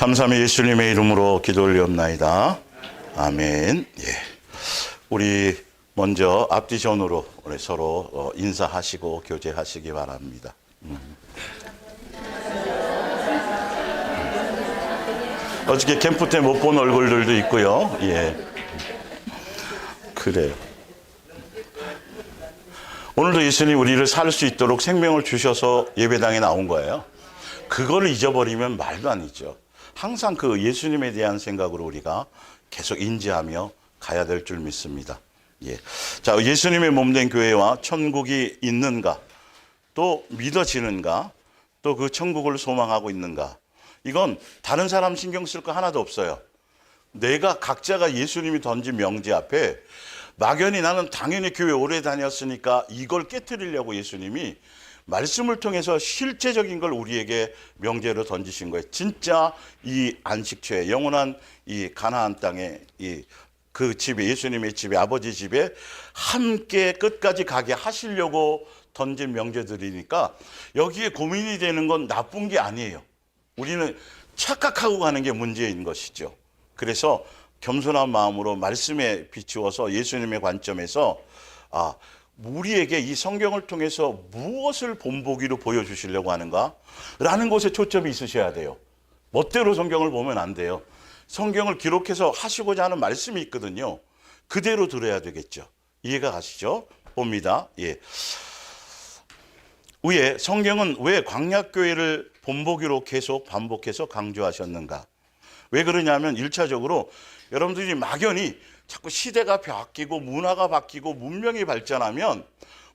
감사함이 예수님의 이름으로 기도 올리옵나이다. 아멘. 예. 우리 먼저 앞뒤전으로 우리 서로 인사하시고 교제하시기 바랍니다. 어저께 캠프 때 못 본 얼굴들도 있고요. 예. 그래요. 오늘도 예수님 우리를 살 수 있도록 생명을 주셔서 예배당에 나온 거예요. 그걸 잊어버리면 말도 아니죠. 항상 그 예수님에 대한 생각으로 우리가 계속 인지하며 가야 될 줄 믿습니다. 예. 자, 예수님의 몸된 교회와 천국이 있는가, 또 믿어지는가, 또 그 천국을 소망하고 있는가. 이건 다른 사람 신경 쓸 거 하나도 없어요. 내가 각자가 예수님이 던진 명제 앞에 막연히 나는 당연히 교회 오래 다녔으니까 이걸 깨트리려고 예수님이 말씀을 통해서 실제적인 걸 우리에게 명제로 던지신 거예요. 진짜 이 안식처에, 영원한 이 가나안 땅에, 그 집에, 예수님의 집에, 아버지 집에 함께 끝까지 가게 하시려고 던진 명제들이니까 여기에 고민이 되는 건 나쁜 게 아니에요. 우리는 착각하고 가는 게 문제인 것이죠. 그래서 겸손한 마음으로 말씀에 비추어서 예수님의 관점에서 우리에게 이 성경을 통해서 무엇을 본보기로 보여주시려고 하는가? 라는 것에 초점이 있으셔야 돼요. 멋대로 성경을 보면 안 돼요. 성경을 기록해서 하시고자 하는 말씀이 있거든요. 그대로 들어야 되겠죠. 이해가 가시죠? 봅니다. 예. 위에 성경은 왜 광야교회를 본보기로 계속 반복해서 강조하셨는가? 왜 그러냐면 1차적으로 여러분들이 막연히 자꾸 시대가 바뀌고 문화가 바뀌고 문명이 발전하면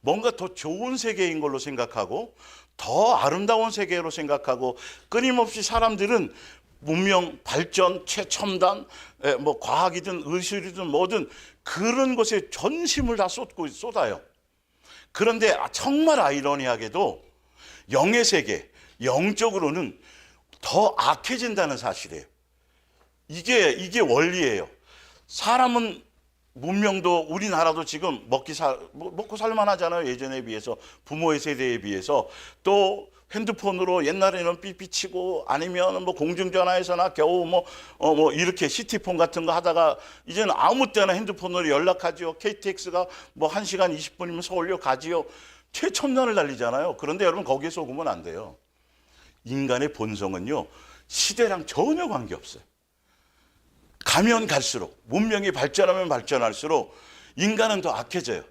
뭔가 더 좋은 세계인 걸로 생각하고 더 아름다운 세계로 생각하고 끊임없이 사람들은 문명, 발전, 최첨단, 뭐 과학이든 의술이든 뭐든 그런 것에 전심을 다 쏟아요. 그런데 정말 아이러니하게도 영의 세계, 영적으로는 더 악해진다는 사실이에요. 이게 원리예요. 사람은 문명도 우리나라도 지금 먹고 살만하잖아요. 예전에 비해서, 부모의 세대에 비해서. 또 핸드폰으로 옛날에는 삐삐치고 아니면 뭐 공중전화에서나 겨우 뭐 이렇게 시티폰 같은 거 하다가 이제는 아무 때나 핸드폰으로 연락하지요. KTX가 뭐 1시간 20분이면 서울역 가지요. 최첨단을 달리잖아요. 그런데 여러분 거기에 속으면 안 돼요. 인간의 본성은요, 시대랑 전혀 관계없어요. 가면 갈수록, 문명이 발전하면 발전할수록 인간은 더 악해져요.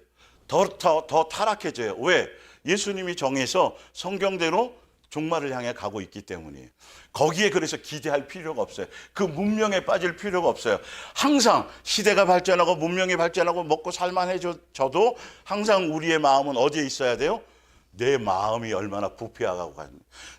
더 타락해져요. 왜? 예수님이 정해서 성경대로 종말을 향해 가고 있기 때문이에요. 거기에 그래서 기대할 필요가 없어요. 그 문명에 빠질 필요가 없어요. 항상 시대가 발전하고 문명이 발전하고 먹고 살만해져도 항상 우리의 마음은 어디에 있어야 돼요? 내 마음이 얼마나 부패하고 가는,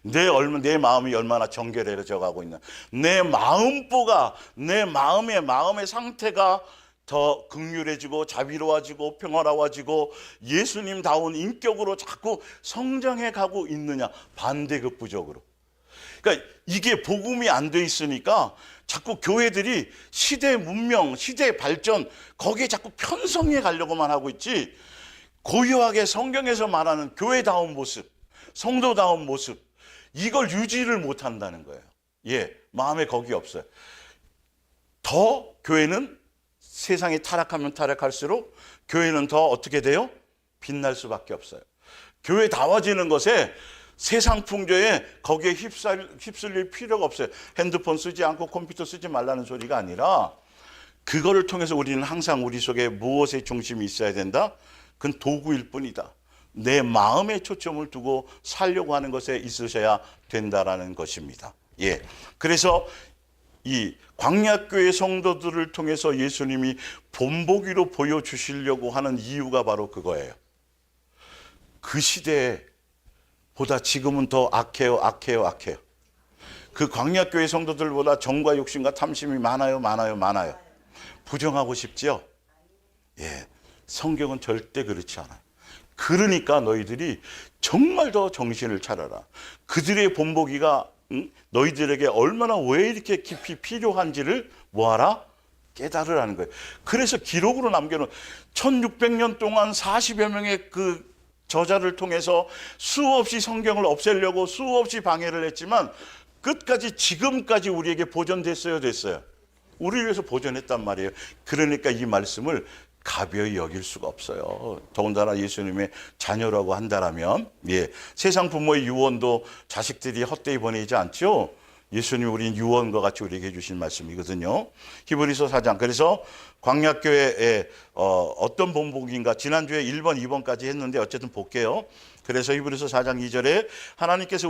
내 마음이 얼마나 정결해져 가고 있는, 내 마음보가, 내 마음의 상태가 더 긍휼해지고 자비로워지고 평화로워지고 예수님다운 인격으로 자꾸 성장해 가고 있느냐, 반대급부적으로. 그러니까 이게 복음이 안 돼 있으니까 자꾸 교회들이 시대 문명, 시대 발전 거기에 자꾸 편성해 가려고만 하고 있지, 고요하게 성경에서 말하는 교회다운 모습, 성도다운 모습, 이걸 유지를 못한다는 거예요. 예, 마음에 거기 없어요. 더 교회는 세상이 타락하면 타락할수록 교회는 더 어떻게 돼요? 빛날 수밖에 없어요. 교회다워지는 것에 세상 풍조에 거기에 휩쓸릴 필요가 없어요. 핸드폰 쓰지 않고 컴퓨터 쓰지 말라는 소리가 아니라 그거를 통해서 우리는 항상 우리 속에 무엇의 중심이 있어야 된다? 그건 도구일 뿐이다. 내 마음에 초점을 두고 살려고 하는 것에 있으셔야 된다라는 것입니다. 예. 그래서 이 광야교회 성도들을 통해서 예수님이 본보기로 보여주시려고 하는 이유가 바로 그거예요. 그 시대보다 지금은 더 악해요. 그 광야교회 성도들보다 정과 욕심과 탐심이 많아요. 부정하고 싶죠? 예. 성경은 절대 그렇지 않아요. 그러니까 너희들이 정말 더 정신을 차려라. 그들의 본보기가 너희들에게 얼마나 왜 이렇게 깊이 필요한지를 뭐하라? 깨달으라는 거예요. 그래서 기록으로 남겨놓은 1600년 동안 40여 명의 그 저자를 통해서 수없이 성경을 없애려고 수없이 방해를 했지만 끝까지 지금까지 우리에게 보존됐어요, 됐어요? 우리를 위해서 보존했단 말이에요. 그러니까 이 말씀을 가벼이 여길 수가 없어요. 더군다나 예수님의 자녀라고 한다라면, 세상 부모의 유언도 자식들이 헛되이 보내지 않죠. 예수님이 우린 유언과 같이 우리에게 해주신 말씀이거든요. 히브리서 4장. 그래서 광약교회에 어떤 본복인가 지난주에 1번, 2번까지 했는데 어쨌든 볼게요. 그래서 히브리서 4장 2절에 하나님께서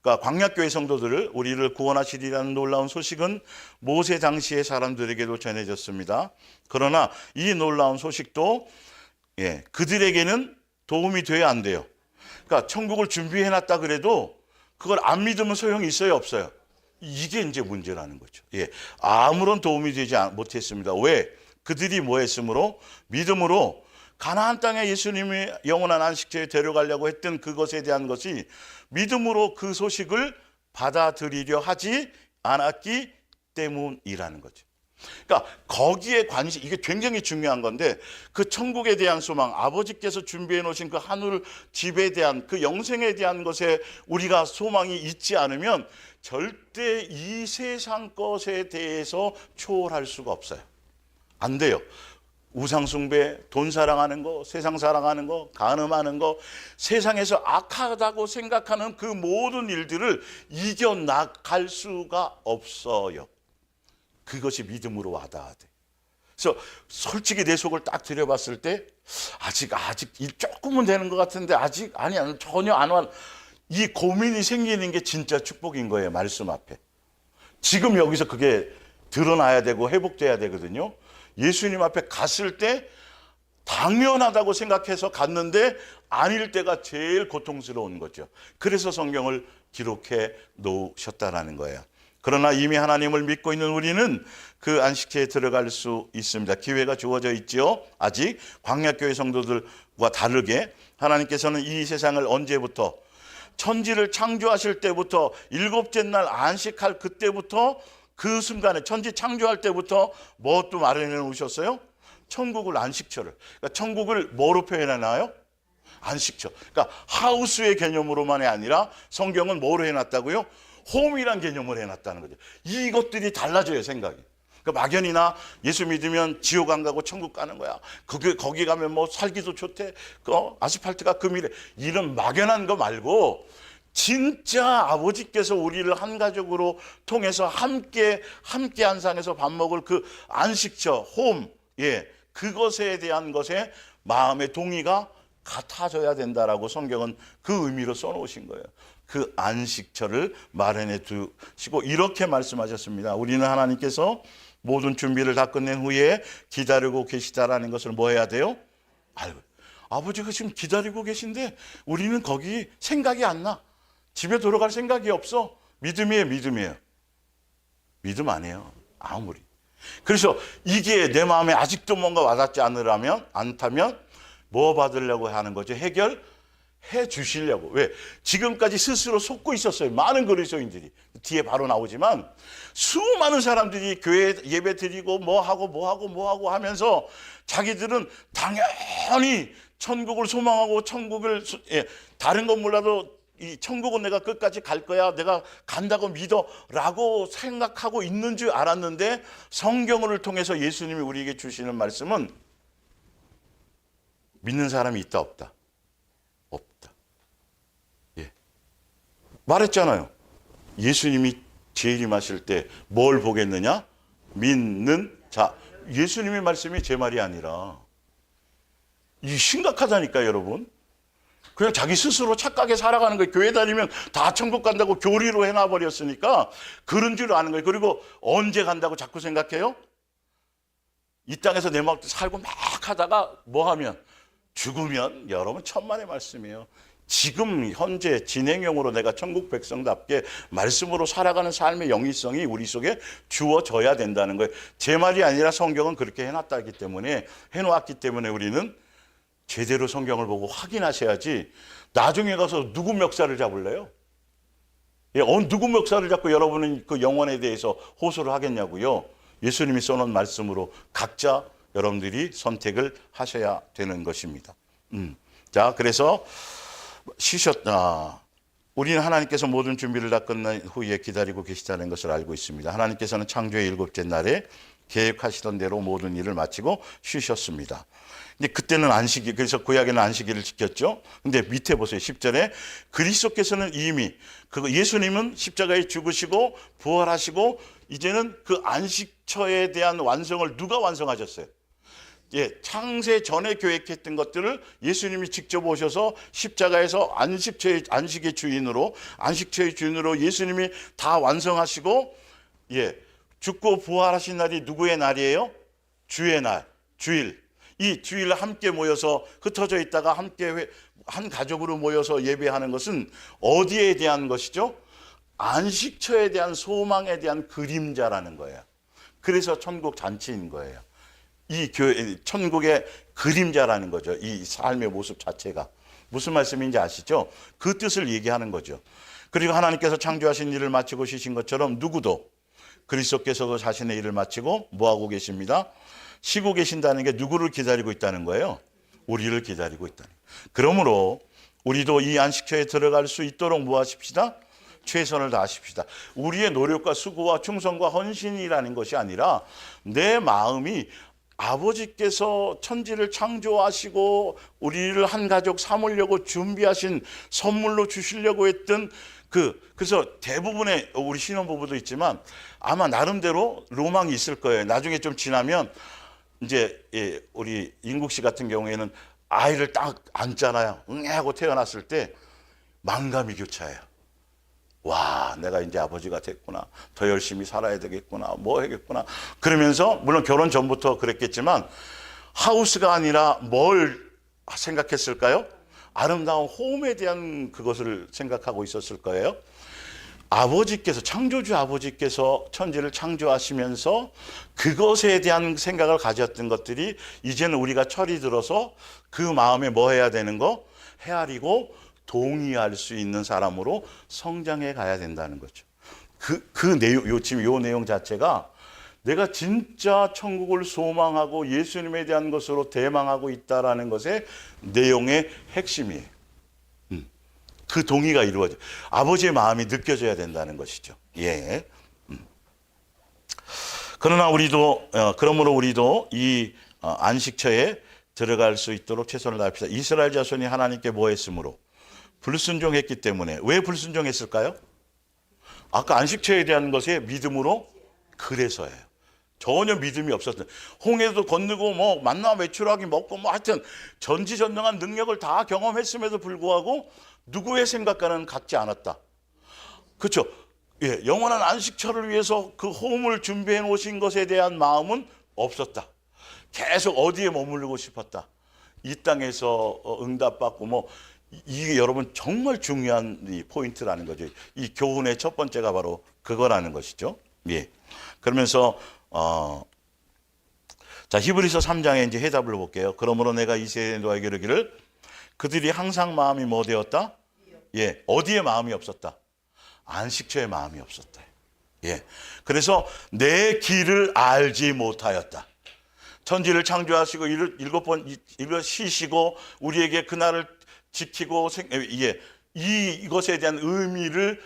그러니까 광약교회 성도들을 우리를 구원하시리라는 놀라운 소식은 모세 당시의 사람들에게도 전해졌습니다. 그러나 이 놀라운 소식도 그들에게는 도움이 돼야 안 돼요. 그러니까 천국을 준비해놨다 그래도 그걸 안 믿으면 소용이 있어요, 없어요? 이게 이제 문제라는 거죠. 아무런 도움이 되지 못했습니다. 왜? 그들이 뭐 했으므로? 믿음으로 가나안 땅에 예수님이 영원한 안식처에 데려가려고 했던 그것에 대한 것이 믿음으로 그 소식을 받아들이려 하지 않았기 때문이라는 거죠. 그러니까 거기에 관심, 이게 굉장히 중요한 건데 그 천국에 대한 소망, 아버지께서 준비해 놓으신 그 하늘 집에 대한 그 영생에 대한 것에 우리가 소망이 있지 않으면 절대 이 세상 것에 대해서 초월할 수가 없어요. 안 돼요. 우상숭배, 돈 사랑하는 거, 세상 사랑하는 거, 간음하는 거, 세상에서 악하다고 생각하는 그 모든 일들을 이겨나갈 수가 없어요. 그것이 믿음으로 와닿아야 돼. 그래서 솔직히 내 속을 딱 들여봤을 때 아직 조금은 되는 것 같은데 아직 아니야, 전혀 안 와. 이 고민이 생기는 게 진짜 축복인 거예요. 말씀 앞에. 지금 여기서 그게 드러나야 되고 회복돼야 되거든요. 예수님 앞에 갔을 때 당연하다고 생각해서 갔는데 아닐 때가 제일 고통스러운 거죠. 그래서 성경을 기록해 놓으셨다라는 거예요. 그러나 이미 하나님을 믿고 있는 우리는 그 안식처에 들어갈 수 있습니다. 기회가 주어져 있죠. 아직 광약교회 성도들과 다르게 하나님께서는 이 세상을 언제부터, 천지를 창조하실 때부터, 일곱째 날 안식할 그때부터, 그 순간에 천지 창조할 때부터 뭐 또 마련해 놓으셨어요? 천국을, 안식처를. 그러니까 천국을 뭐로 표현하나요? 안식처. 그러니까 하우스의 개념으로만이 아니라 성경은 뭐로 해놨다고요? 홈이란 개념을 해놨다는 거죠. 이것들이 달라져요, 생각이. 그러니까 막연히나 예수 믿으면 지옥 안 가고 천국 가는 거야. 거기 가면 뭐 살기도 좋대. 아스팔트가 금이래. 이런 막연한 거 말고 진짜 아버지께서 우리를 한 가족으로 통해서 함께 한상에서 밥 먹을 그 안식처, 홈, 그것에 대한 것에 마음의 동의가 같아져야 된다라고 성경은 그 의미로 써놓으신 거예요. 그 안식처를 마련해 두시고 이렇게 말씀하셨습니다. 우리는 하나님께서 모든 준비를 다 끝낸 후에 기다리고 계시다라는 것을 뭐 해야 돼요? 아버지가 지금 기다리고 계신데 우리는 거기 생각이 안 나. 집에 돌아갈 생각이 없어. 믿음이에요. 믿음 아니에요. 아무리. 그래서 이게 내 마음에 아직도 뭔가 와닿지 않다면 뭐 받으려고 하는 거죠? 해결해 주시려고. 왜? 지금까지 스스로 속고 있었어요. 많은 그리스도인들이. 뒤에 바로 나오지만 수많은 사람들이 교회 예배 드리고 뭐 하고 하면서 자기들은 당연히 천국을 소망하고 다른 건 몰라도 이 천국은 내가 끝까지 갈 거야, 내가 간다고 믿어 라고 생각하고 있는 줄 알았는데 성경을 통해서 예수님이 우리에게 주시는 말씀은 믿는 사람이 있다, 없다? 없다. 말했잖아요. 예수님이 재림하실 때 뭘 보겠느냐? 믿는 자. 예수님의 말씀이 제 말이 아니라 이 심각하다니까요, 여러분. 그냥 자기 스스로 착하게 살아가는 거예요. 교회 다니면 다 천국 간다고 교리로 해놔버렸으니까 그런 줄 아는 거예요. 그리고 언제 간다고 자꾸 생각해요? 이 땅에서 내 마음대로 살고 막 하다가 뭐 하면? 죽으면 여러분 천만의 말씀이에요. 지금 현재 진행형으로 내가 천국 백성답게 말씀으로 살아가는 삶의 영위성이 우리 속에 주어져야 된다는 거예요. 제 말이 아니라 성경은 그렇게 해놨기 때문에 우리는 제대로 성경을 보고 확인하셔야지 나중에 가서 누구 멱살을 잡을래요? 누구 멱살을 잡고 여러분은 그 영혼에 대해서 호소를 하겠냐고요. 예수님이 써놓은 말씀으로 각자 여러분들이 선택을 하셔야 되는 것입니다. 자, 그래서 쉬셨다. 우리는 하나님께서 모든 준비를 다 끝난 후에 기다리고 계시다는 것을 알고 있습니다. 하나님께서는 창조의 일곱째 날에 계획하시던 대로 모든 일을 마치고 쉬셨습니다. 근데 그때는 안식일, 그래서 구약에는 안식일을 지켰죠. 근데 밑에 보세요. 10절에 그리스도께서는 이미 예수님은 십자가에 죽으시고 부활하시고 이제는 그 안식처에 대한 완성을 누가 완성하셨어요? 예, 창세 전에 계획했던 것들을 예수님이 직접 오셔서 십자가에서 안식의 주인으로 예수님이 다 완성하시고, 예, 죽고 부활하신 날이 누구의 날이에요? 주의 날, 주일. 이 주일 함께 모여서 흩어져 있다가 함께 한 가족으로 모여서 예배하는 것은 어디에 대한 것이죠? 안식처에 대한 소망에 대한 그림자라는 거예요. 그래서 천국 잔치인 거예요. 이 천국의 그림자라는 거죠. 이 삶의 모습 자체가. 무슨 말씀인지 아시죠? 그 뜻을 얘기하는 거죠. 그리고 하나님께서 창조하신 일을 마치고 쉬신 것처럼 누구도 그리스도께서도 자신의 일을 마치고 뭐하고 계십니다? 쉬고 계신다는 게 누구를 기다리고 있다는 거예요? 우리를 기다리고 있다는 거예요. 그러므로 우리도 이 안식처에 들어갈 수 있도록 뭐 하십시다? 최선을 다하십시다. 우리의 노력과 수고와 충성과 헌신이라는 것이 아니라 내 마음이 아버지께서 천지를 창조하시고 우리를 한 가족 삼으려고 준비하신 선물로 주시려고 했던 그래서 대부분의 우리 신혼부부도 있지만 아마 나름대로 로망이 있을 거예요. 나중에 좀 지나면 이제 우리 인국 씨 같은 경우에는 아이를 딱 안잖아요. 하고 태어났을 때 만감이 교차해요. 와, 내가 이제 아버지가 됐구나. 더 열심히 살아야 되겠구나. 뭐 해야겠구나. 그러면서 물론 결혼 전부터 그랬겠지만 하우스가 아니라 뭘 생각했을까요? 아름다운 홈에 대한 그것을 생각하고 있었을 거예요. 아버지께서, 창조주 아버지께서 천지를 창조하시면서 그것에 대한 생각을 가졌던 것들이 이제는 우리가 철이 들어서 그 마음에 뭐 해야 되는 거? 헤아리고 동의할 수 있는 사람으로 성장해 가야 된다는 거죠. 지금 요 내용 자체가 내가 진짜 천국을 소망하고 예수님에 대한 것으로 대망하고 있다라는 것의 내용의 핵심이에요. 그 동의가 이루어져. 아버지의 마음이 느껴져야 된다는 것이죠. 예. 그러므로 우리도 이 안식처에 들어갈 수 있도록 최선을 다합시다. 이스라엘 자손이 하나님께 뭐 했으므로? 불순종했기 때문에. 왜 불순종했을까요? 아까 안식처에 대한 것에 믿음으로 그래서예요. 전혀 믿음이 없었던. 홍해도 건너고 뭐 만나 외출하기 먹고 뭐 하여튼 전지전능한 능력을 다 경험했음에도 불구하고 누구의 생각과는 같지 않았다. 그렇죠? 예, 영원한 안식처를 위해서 그 홈을 준비해 놓으신 것에 대한 마음은 없었다. 계속 어디에 머무르고 싶었다. 이 땅에서 응답받고 뭐 이게 여러분 정말 중요한 이 포인트라는 거죠. 이 교훈의 첫 번째가 바로 그거라는 것이죠. 예. 그러면서 자, 히브리서 3장에 이제 해답을 볼게요. 그러므로 내가 이 세대에 너에게 이르기를 그들이 항상 마음이 뭐 되었다? 예. 어디에 마음이 없었다? 안식처에 마음이 없었다. 예. 그래서 내 길을 알지 못하였다. 천지를 창조하시고 일곱 번 쉬시고 우리에게 그날을 지키고 이것에 대한 의미를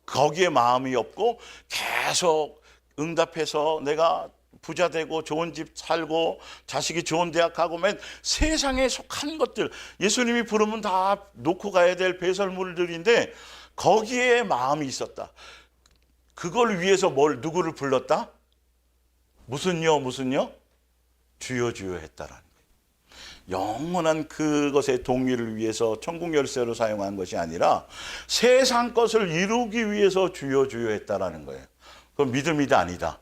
거기에 마음이 없고 계속 응답해서 내가 부자 되고 좋은 집 살고 자식이 좋은 대학 가고 맨 세상에 속한 것들 예수님이 부르면 다 놓고 가야 될 배설물들인데 거기에 마음이 있었다. 그걸 위해서 누구를 불렀다? 무슨요? 주여 했다라는 거예요. 영원한 그것의 동의를 위해서 천국 열쇠로 사용한 것이 아니라 세상 것을 이루기 위해서 주여 했다라는 거예요. 그건 믿음이다 아니다?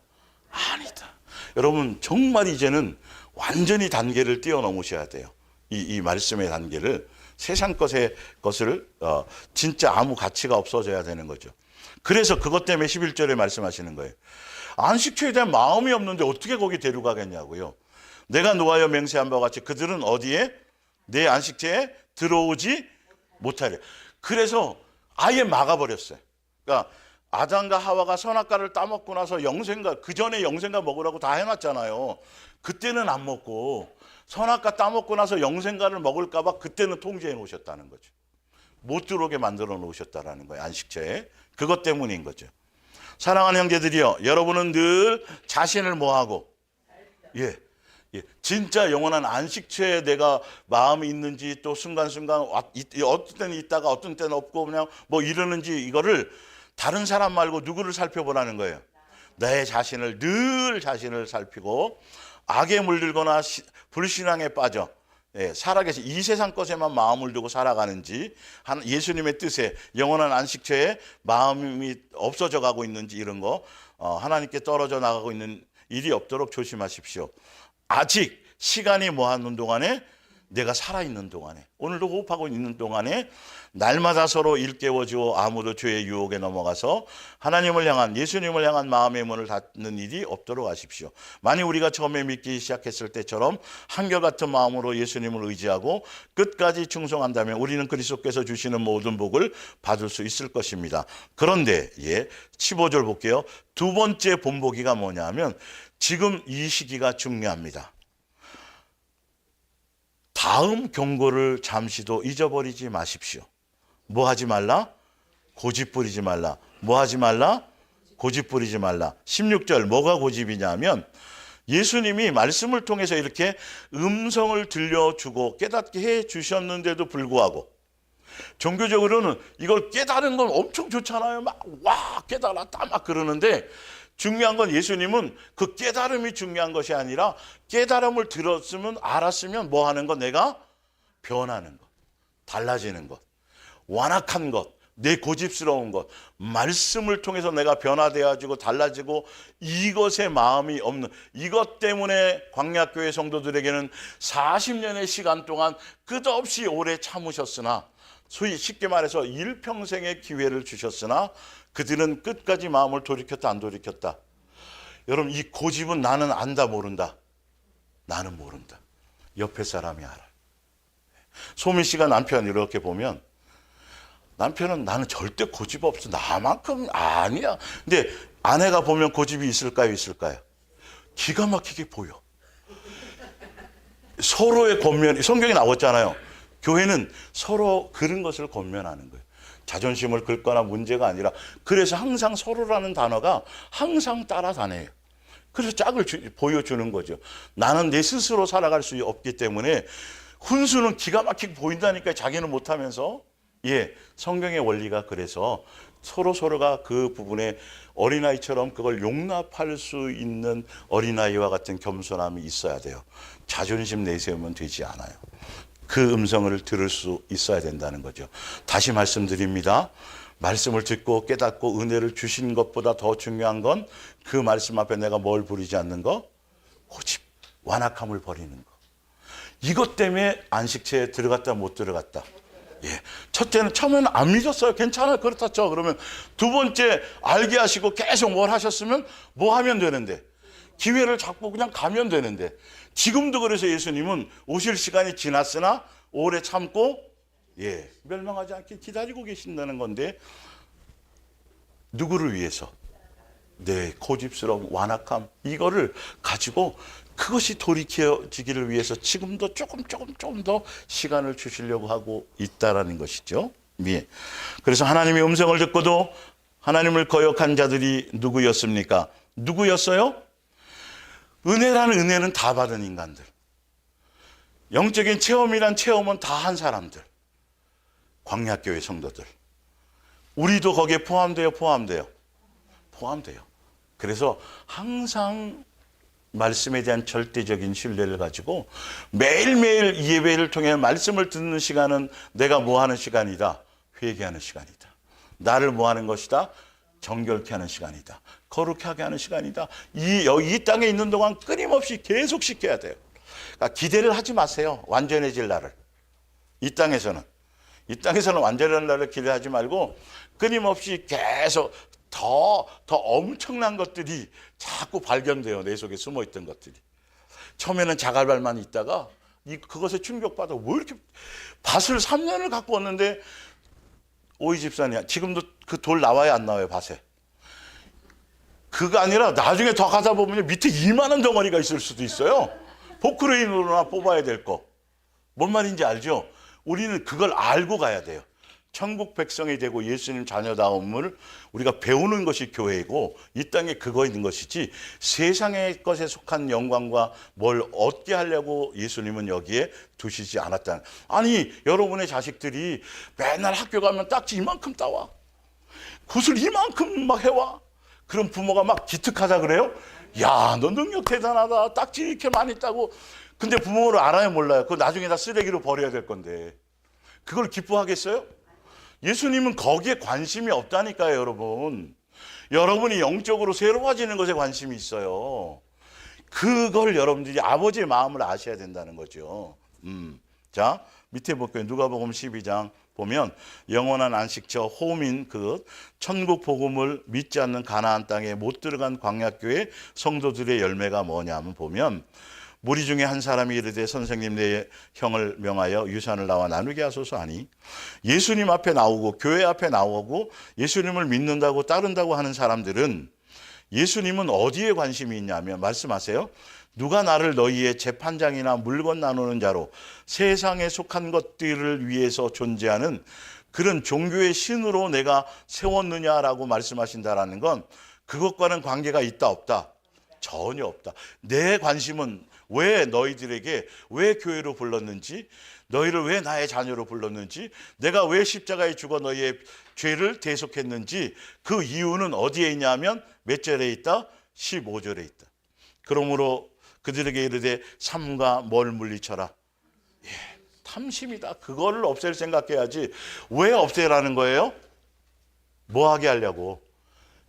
아니다. 여러분 정말 이제는 완전히 단계를 뛰어넘으셔야 돼요. 이 말씀의 단계를. 세상 것을 진짜 아무 가치가 없어져야 되는 거죠. 그래서 그것 때문에 11절에 말씀하시는 거예요. 안식처에 대한 마음이 없는데 어떻게 거기 데려가겠냐고요. 내가 노하여 맹세한 바와 같이 그들은 어디에? 내 안식처에 들어오지 못하려. 그래서 아예 막아버렸어요. 그러니까 아담과 하와가 선악과를 따먹고 나서 그 전에 영생과 먹으라고 다 해놨잖아요. 그때는 안 먹고 선악과 따먹고 나서 영생과를 먹을까 봐 그때는 통제해 놓으셨다는 거죠. 못 들어오게 만들어 놓으셨다라는 거예요. 안식처에. 그것 때문인 거죠. 사랑하는 형제들이여, 여러분은 늘 자신을 뭐하고, 예, 진짜 영원한 안식처에 내가 마음이 있는지, 또 순간순간 어떤 때는 있다가 어떤 때는 없고 그냥 뭐 이러는지, 이거를 다른 사람 말고 누구를 살펴보라는 거예요. 내 자신을, 늘 자신을 살피고, 악에 물들거나 불신앙에 빠져 살아계신 이 세상 것에만 마음을 두고 살아가는지, 예수님의 뜻에 영원한 안식처에 마음이 없어져 가고 있는지, 이런 거 하나님께 떨어져 나가고 있는 일이 없도록 조심하십시오. 아직 시간이 뭐하는 동안에, 내가 살아있는 동안에, 오늘도 호흡하고 있는 동안에 날마다 서로 일깨워주어 아무도 죄의 유혹에 넘어가서 하나님을 향한, 예수님을 향한 마음의 문을 닫는 일이 없도록 하십시오. 만약 우리가 처음에 믿기 시작했을 때처럼 한결같은 마음으로 예수님을 의지하고 끝까지 충성한다면 우리는 그리스도께서 주시는 모든 복을 받을 수 있을 것입니다. 그런데 15절 볼게요. 두 번째 본보기가 뭐냐 하면, 지금 이 시기가 중요합니다. 다음 경고를 잠시도 잊어버리지 마십시오. 뭐 하지 말라? 고집 부리지 말라. 뭐 하지 말라? 고집 부리지 말라. 16절 뭐가 고집이냐면, 예수님이 말씀을 통해서 이렇게 음성을 들려주고 깨닫게 해 주셨는데도 불구하고, 종교적으로는 이걸 깨달은 건 엄청 좋잖아요. 막 와 깨달았다 막 그러는데, 중요한 건 예수님은 그 깨달음이 중요한 것이 아니라, 깨달음을 들었으면, 알았으면 뭐 하는 것? 내가 변하는 것, 달라지는 것, 완악한 것, 내 고집스러운 것, 말씀을 통해서 내가 변화되어지고 달라지고, 이것에 마음이 없는, 이것 때문에 광야교회 성도들에게는 40년의 시간 동안 끝없이 오래 참으셨으나, 소위 쉽게 말해서 일평생의 기회를 주셨으나 그들은 끝까지 마음을 돌이켰다 안 돌이켰다. 여러분, 이 고집은 나는 안다 모른다. 나는 모른다. 옆에 사람이 알아. 소민 씨가 남편 이렇게 보면, 남편은 나는 절대 고집 없어, 나만큼 아니야. 근데 아내가 보면 고집이 있을까요? 있을까요? 기가 막히게 보여. 서로의 권면, 성경에 나왔잖아요. 교회는 서로 그런 것을 권면하는 거예요. 자존심을 긁거나 문제가 아니라, 그래서 항상 서로라는 단어가 항상 따라다녀요. 그래서 짝을 보여주는 거죠. 나는 내 스스로 살아갈 수 없기 때문에, 훈수는 기가 막히게 보인다니까 자기는 못하면서. 성경의 원리가 그래서 서로가 그 부분에 어린아이처럼 그걸 용납할 수 있는 어린아이와 같은 겸손함이 있어야 돼요. 자존심 내세우면 되지 않아요. 그 음성을 들을 수 있어야 된다는 거죠. 다시 말씀드립니다. 말씀을 듣고 깨닫고 은혜를 주신 것보다 더 중요한 건 그 말씀 앞에 내가 뭘 부리지 않는 거? 고집, 완악함을 버리는 거. 이것 때문에 안식처에 들어갔다 못 들어갔다. 첫째는 처음에는 안 믿었어요. 괜찮아요. 그렇다 쳐. 그러면 두 번째 알게 하시고 계속 뭘 하셨으면 뭐 하면 되는데, 기회를 잡고 그냥 가면 되는데, 지금도 그래서 예수님은 오실 시간이 지났으나 오래 참고 멸망하지 않게 기다리고 계신다는 건데, 누구를 위해서? 내 고집스러운 완악함, 이거를 가지고 그것이 돌이켜지기를 위해서 지금도 조금 더 시간을 주시려고 하고 있다라는 것이죠. 그래서 하나님의 음성을 듣고도 하나님을 거역한 자들이 누구였습니까? 누구였어요? 은혜는 다 받은 인간들. 영적인 체험이란 체험은 다 한 사람들. 광야교회 성도들. 우리도 거기에 포함돼요? 포함돼요. 그래서 항상 말씀에 대한 절대적인 신뢰를 가지고 매일매일 이 예배를 통해 말씀을 듣는 시간은 내가 뭐 하는 시간이다? 회개하는 시간이다. 나를 뭐 하는 것이다? 정결케 하는 시간이다. 거룩하게 하게 하는 시간이다. 이 땅에 있는 동안 끊임없이 계속 시켜야 돼요. 그러니까 기대를 하지 마세요. 완전해질 날을. 이 땅에서는 완전한 날을 기대하지 말고 끊임없이 계속 더 엄청난 것들이 자꾸 발견돼요. 내 속에 숨어있던 것들이. 처음에는 자갈발만 있다가 그것에 충격받아. 왜 이렇게 밭을 3년을 갖고 왔는데, 오이 집사님 지금도 그 돌 나와요 안 나와요? 밭에. 그거 아니라 나중에 더 가다 보면 밑에 이만한 덩어리가 있을 수도 있어요. 포크레인으로나 뽑아야 될 거. 뭔 말인지 알죠? 우리는 그걸 알고 가야 돼요. 천국 백성이 되고 예수님 자녀다움을 우리가 배우는 것이 교회이고 이 땅에 그거 있는 것이지 세상의 것에 속한 영광과 뭘 얻게 하려고 예수님은 여기에 두시지 않았다는. 아니 여러분의 자식들이 맨날 학교 가면 딱지 이만큼 따와, 굿을 이만큼 막 해와. 그럼 부모가 막 기특하다 그래요? 야, 너 능력 대단하다, 딱지 이렇게 많이 따고. 근데 부모를 알아요 몰라요? 그거 나중에 다 쓰레기로 버려야 될 건데 그걸 기뻐하겠어요? 예수님은 거기에 관심이 없다니까요, 여러분. 여러분이 영적으로 새로워지는 것에 관심이 있어요. 그걸 여러분들이 아버지의 마음을 아셔야 된다는 거죠. 자, 밑에 볼게요. 누가복음 12장 보면 영원한 안식처 호민 그 천국 복음을 믿지 않는 가나안 땅에 못 들어간 광야교회 성도들의 열매가 뭐냐면 보면 무리 중에 한 사람이 이르되 선생님 내 형을 명하여 유산을 나와 나누게 하소서 하니 예수님 앞에 나오고 교회 앞에 나오고 예수님을 믿는다고 따른다고 하는 사람들은 예수님은 어디에 관심이 있냐면 말씀하세요. 누가 나를 너희의 재판장이나 물건 나누는 자로 세상에 속한 것들을 위해서 존재하는 그런 종교의 신으로 내가 세웠느냐라고 말씀하신다라는 건 그것과는 관계가 있다 없다? 전혀 없다. 내 관심은 왜 너희들에게 왜 교회로 불렀는지, 너희를 왜 나의 자녀로 불렀는지, 내가 왜 십자가에 죽어 너희의 죄를 대속했는지 그 이유는 어디에 있냐면 몇 절에 있다? 15절에 있다. 그러므로 그들에게 이르되 삼가 뭘 물리쳐라. 예, 탐심이다. 그거를 없앨 생각해야지. 왜 없애라는 거예요? 뭐 하게 하려고?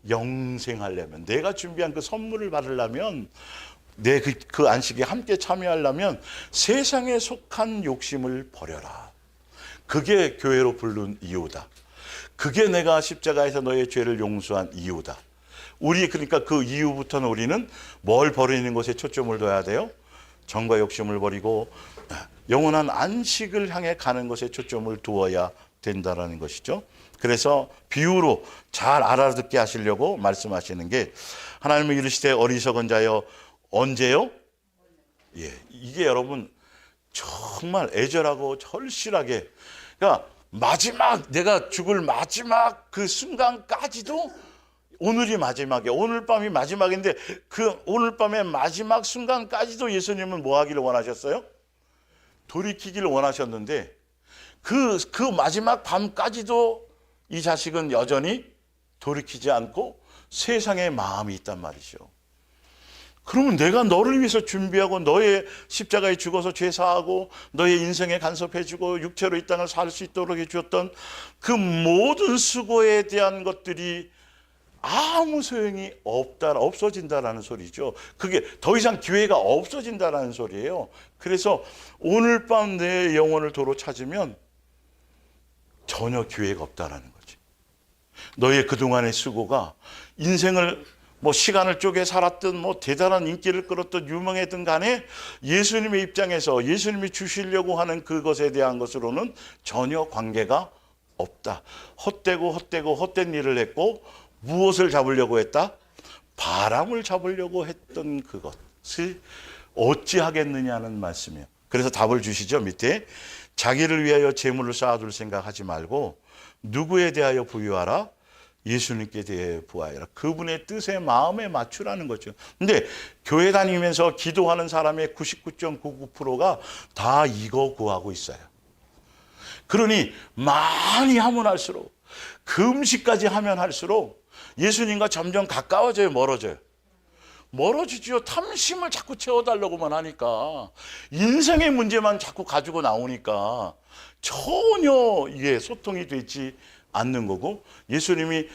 영생하려면, 내가 준비한 그 선물을 받으려면, 내 그 안식에 함께 참여하려면 세상에 속한 욕심을 버려라. 그게 교회로 부른 이유다. 그게 내가 십자가에서 너의 죄를 용서한 이유다. 우리 그러니까 그 이후부터는 우리는 뭘 버리는 것에 초점을 둬야 돼요? 정과 욕심을 버리고 영원한 안식을 향해 가는 것에 초점을 두어야 된다라는 것이죠. 그래서 비유로 잘 알아듣게 하시려고 말씀하시는 게 하나님은 이르시되 어리석은 자여 언제요? 예, 이게 여러분 정말 애절하고 절실하게, 그러니까 마지막 내가 죽을 마지막 그 순간까지도 오늘이 마지막이에요. 오늘 밤이 마지막인데 그 오늘 밤의 마지막 순간까지도 예수님은 뭐 하기를 원하셨어요? 돌이키기를 원하셨는데 그 마지막 밤까지도 이 자식은 여전히 돌이키지 않고 세상에 마음이 있단 말이죠. 그러면 내가 너를 위해서 준비하고 너의 십자가에 죽어서 죄사하고 너의 인생에 간섭해주고 육체로 이 땅을 살 수 있도록 해주었던 그 모든 수고에 대한 것들이 아무 소용이 없어진다라는 소리죠. 그게 더 이상 기회가 없어진다라는 소리예요. 그래서 오늘 밤 내 영혼을 도로 찾으면 전혀 기회가 없다라는 거지. 너의 그동안의 수고가 인생을 뭐 시간을 쪼개 살았든 뭐 대단한 인기를 끌었든 유명했든 간에 예수님의 입장에서 예수님이 주시려고 하는 그것에 대한 것으로는 전혀 관계가 없다. 헛된 일을 했고 무엇을 잡으려고 했다? 바람을 잡으려고 했던 그것을 어찌하겠느냐는 말씀이에요. 그래서 답을 주시죠. 밑에 자기를 위하여 재물을 쌓아둘 생각하지 말고 누구에 대하여 부유하라? 예수님께 대해 부하여라. 그분의 뜻에 마음에 맞추라는 거죠. 근데 교회 다니면서 기도하는 사람의 99.99%가 다 이거 구하고 있어요. 그러니 많이 하면 할수록 금식까지 하면 할수록 예수님과 점점 가까워져요, 멀어져요? 멀어지죠. 탐심을 자꾸 채워달라고만 하니까, 인생의 문제만 자꾸 가지고 나오니까 전혀 이게 소통이 되지 않는 거고, 예수님이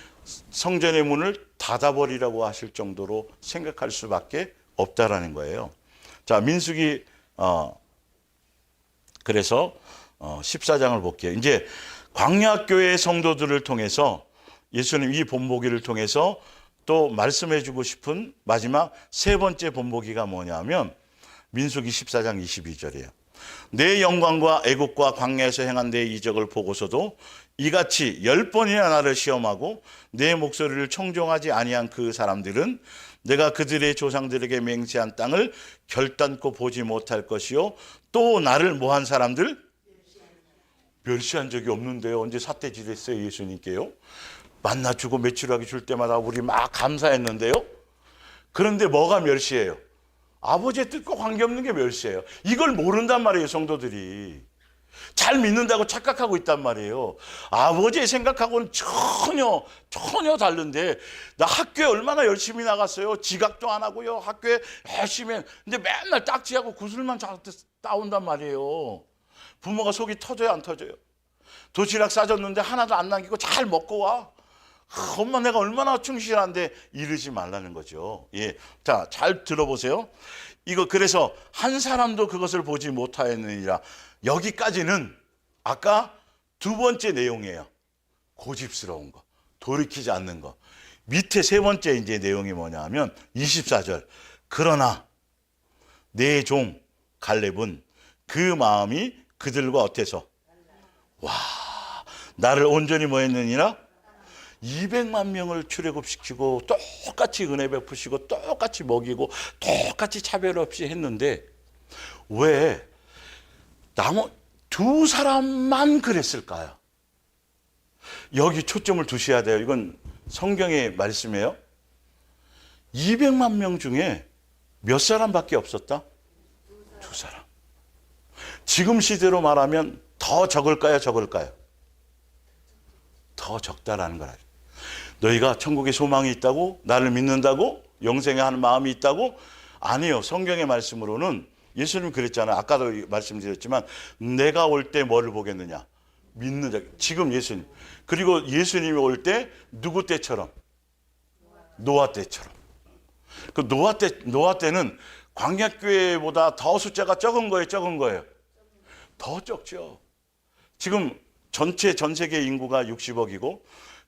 성전의 문을 닫아버리라고 하실 정도로 생각할 수밖에 없다라는 거예요. 자, 민수기 그래서 14장을 볼게요. 이제 광야교회 성도들을 통해서 예수님 이 본보기를 통해서 또 말씀해 주고 싶은 마지막 세 번째 본보기가 뭐냐면 민수기 14장 22절이에요. 내 영광과 애국과 광야에서 행한 내 이적을 보고서도 이같이 10번이나 나를 시험하고 내 목소리를 청종하지 아니한 그 사람들은 내가 그들의 조상들에게 맹세한 땅을 결단코 보지 못할 것이요 또 나를 뭐한 사람들? 멸시한 적이 없는데요. 언제 삿대질했어요 예수님께요? 만나 주고 메추라기 줄 때마다 우리 막 감사했는데요. 그런데 뭐가 멸시해요? 아버지의 뜻과 관계없는 게 멸시해요. 이걸 모른단 말이에요. 성도들이 잘 믿는다고 착각하고 있단 말이에요. 아버지의 생각하고는 전혀 다른데, 나 학교에 얼마나 열심히 나갔어요. 지각도 안 하고요, 학교에 열심히 근데 맨날 딱지하고 구슬만 따온단 말이에요. 부모가 속이 터져요 안 터져요? 도시락 싸줬는데 하나도 안 남기고 잘 먹고 와. 엄마 내가 얼마나 충실한데, 이러지 말라는 거죠. 예, 자, 잘 들어보세요. 이거 그래서 한 사람도 그것을 보지 못하였느니라. 여기까지는 아까 두 번째 내용이에요. 고집스러운 거, 돌이키지 않는 거. 밑에 세 번째 이제 내용이 뭐냐 하면 24절. 그러나 내 종 갈렙은 그 마음이 그들과 어때서, 와, 나를 온전히 뭐 했느니라? 200만 명을 출애굽시키고 똑같이 은혜 베푸시고 똑같이 먹이고 똑같이 차별 없이 했는데 왜 나머 두 사람만 그랬을까요? 여기 초점을 두셔야 돼요. 이건 성경의 말씀이에요. 200만 명 중에 몇 사람밖에 없었다? 두 사람. 지금 시대로 말하면 더 적을까요? 적을까요? 더 적다라는 거라. 너희가 천국에 소망이 있다고? 나를 믿는다고? 영생에 하는 마음이 있다고? 아니요. 성경의 말씀으로는 예수님 그랬잖아요. 아까도 말씀드렸지만 내가 올 때 뭐를 보겠느냐? 믿는 자. 지금 예수님. 그리고 예수님이 올 때 누구 때처럼? 노아 때처럼. 그 노아 때는 광야교회보다 더 숫자가 적은 거예요, 적은 거예요? 더 적죠. 지금 전체 전 세계 인구가 60억이고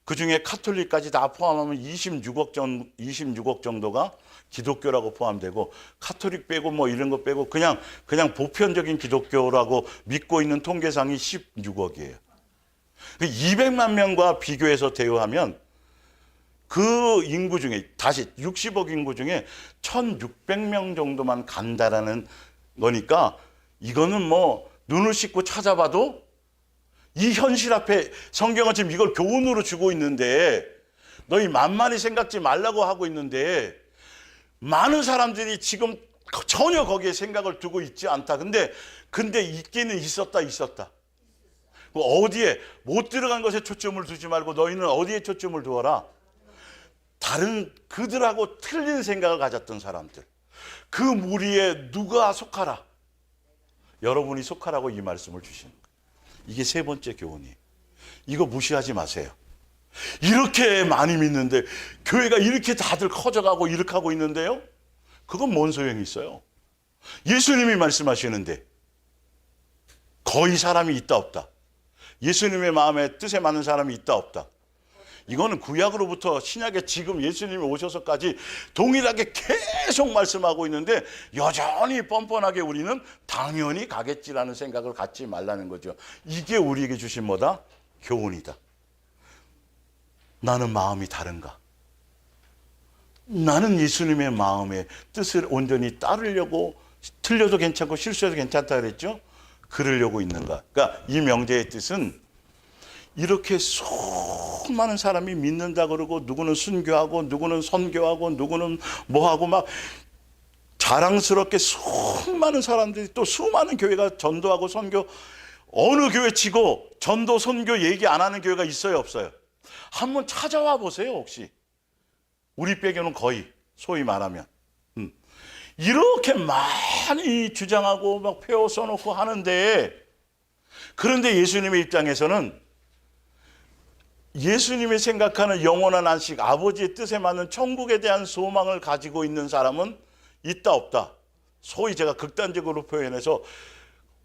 그중에 카톨릭까지 다 포함하면 26억 정도가 기독교라고 포함되고, 카톨릭 빼고 뭐 이런 거 빼고 그냥 보편적인 기독교라고 믿고 있는 통계상이 16억이에요. 200만 명과 비교해서 대우하면 그 인구 중에, 다시 60억 인구 중에 1600명 정도만 간다라는 거니까, 이거는 뭐 눈을 씻고 찾아봐도 이 현실 앞에 성경은 지금 이걸 교훈으로 주고 있는데, 너희 만만히 생각지 말라고 하고 있는데, 많은 사람들이 지금 전혀 거기에 생각을 두고 있지 않다. 근데 있기는 있었다. 어디에 못 들어간 것에 초점을 두지 말고 너희는 어디에 초점을 두어라? 다른 그들하고 틀린 생각을 가졌던 사람들, 그 무리에 누가 속하라? 여러분이 속하라고 이 말씀을 주시는 거예요. 이게 세 번째 교훈이에요. 이거 무시하지 마세요. 이렇게 많이 믿는데, 교회가 이렇게 다들 커져가고 이렇게 하고 있는데요, 그건 뭔 소용이 있어요? 예수님이 말씀하시는데 거의 사람이 있다 없다? 예수님의 마음에 뜻에 맞는 사람이 있다 없다? 이거는 구약으로부터 신약에 지금 예수님이 오셔서까지 동일하게 계속 말씀하고 있는데, 여전히 뻔뻔하게 우리는 당연히 가겠지라는 생각을 갖지 말라는 거죠. 이게 우리에게 주신 뭐다? 교훈이다. 나는 마음이 다른가? 나는 예수님의 마음의 뜻을 온전히 따르려고, 틀려도 괜찮고 실수해도 괜찮다 그랬죠? 그러려고 있는가? 그러니까 이 명제의 뜻은, 이렇게 수많은 사람이 믿는다 그러고, 누구는 순교하고 누구는 선교하고 누구는 뭐하고 막 자랑스럽게 수많은 사람들이, 또 수많은 교회가 전도하고 선교, 어느 교회 치고 전도 선교 얘기 안 하는 교회가 있어요 없어요? 한번 찾아와 보세요. 혹시 우리 빼고는 거의, 소위 말하면 이렇게 많이 주장하고 막 표 써놓고 하는데, 그런데 예수님의 입장에서는 예수님이 생각하는 영원한 안식, 아버지의 뜻에 맞는 천국에 대한 소망을 가지고 있는 사람은 있다 없다? 소위 제가 극단적으로 표현해서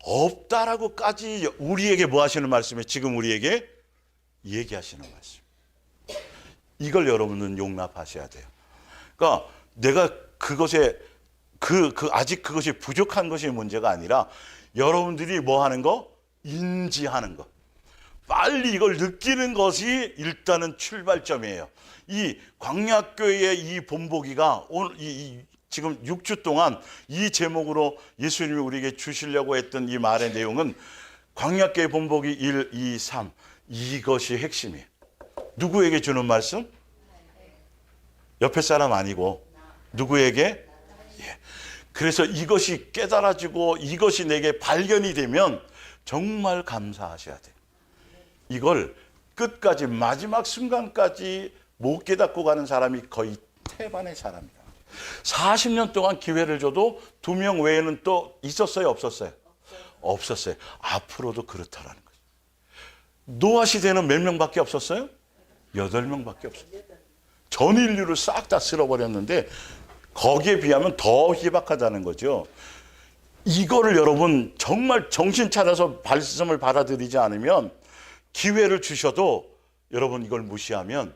없다라고까지 우리에게 뭐 하시는 말씀이에요? 지금 우리에게 얘기하시는 말씀. 이걸 여러분은 용납하셔야 돼요. 그러니까 내가 그것에 아직 그것이 부족한 것이 문제가 아니라, 여러분들이 뭐 하는 거? 인지하는 거. 빨리 이걸 느끼는 것이 일단은 출발점이에요. 이 광야교회의 이 본보기가 오늘 지금 6주 동안 이 제목으로 예수님이 우리에게 주시려고 했던 이 말의 내용은 광야교회 본보기 1, 2, 3 이것이 핵심이에요. 누구에게 주는 말씀? 옆에 사람 아니고 누구에게? 예. 그래서 이것이 깨달아지고 이것이 내게 발견이 되면 정말 감사하셔야 돼요. 이걸 끝까지 마지막 순간까지 못 깨닫고 가는 사람이 거의 태반의 사람이다. 40년 동안 기회를 줘도 2명 외에는 또 있었어요? 없었어요? 없었어요. 앞으로도 그렇다라는 거죠. 노아 시대는 몇 명밖에 없었어요? 8명밖에 없었어요. 전 인류를 싹 다 쓸어버렸는데 거기에 비하면 더 희박하다는 거죠. 이거를 여러분 정말 정신 차려서 말씀을 받아들이지 않으면 기회를 주셔도 여러분 이걸 무시하면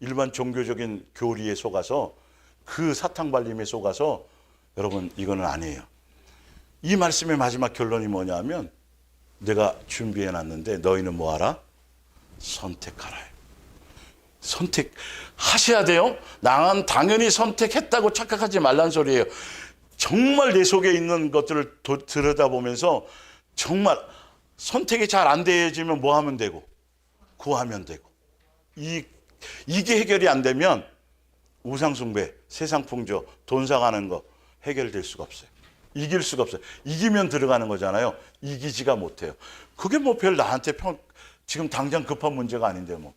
일반 종교적인 교리에 속아서 그 사탕발림에 속아서 여러분 이거는 아니에요. 이 말씀의 마지막 결론이 뭐냐면 내가 준비해 놨는데 너희는 뭐하라? 선택하라. 선택하셔야 돼요. 나는 당연히 선택했다고 착각하지 말란 소리예요. 정말 내 속에 있는 것들을 들여다보면서 정말 선택이 잘 안 되어지면 뭐 하면 되고 구하면 되고 이게 해결이 안 되면 우상숭배, 세상풍조, 돈 사가는 거 해결될 수가 없어요. 이길 수가 없어요. 이기면 들어가는 거잖아요. 이기지가 못해요. 그게 뭐 별 나한테 지금 당장 급한 문제가 아닌데 뭐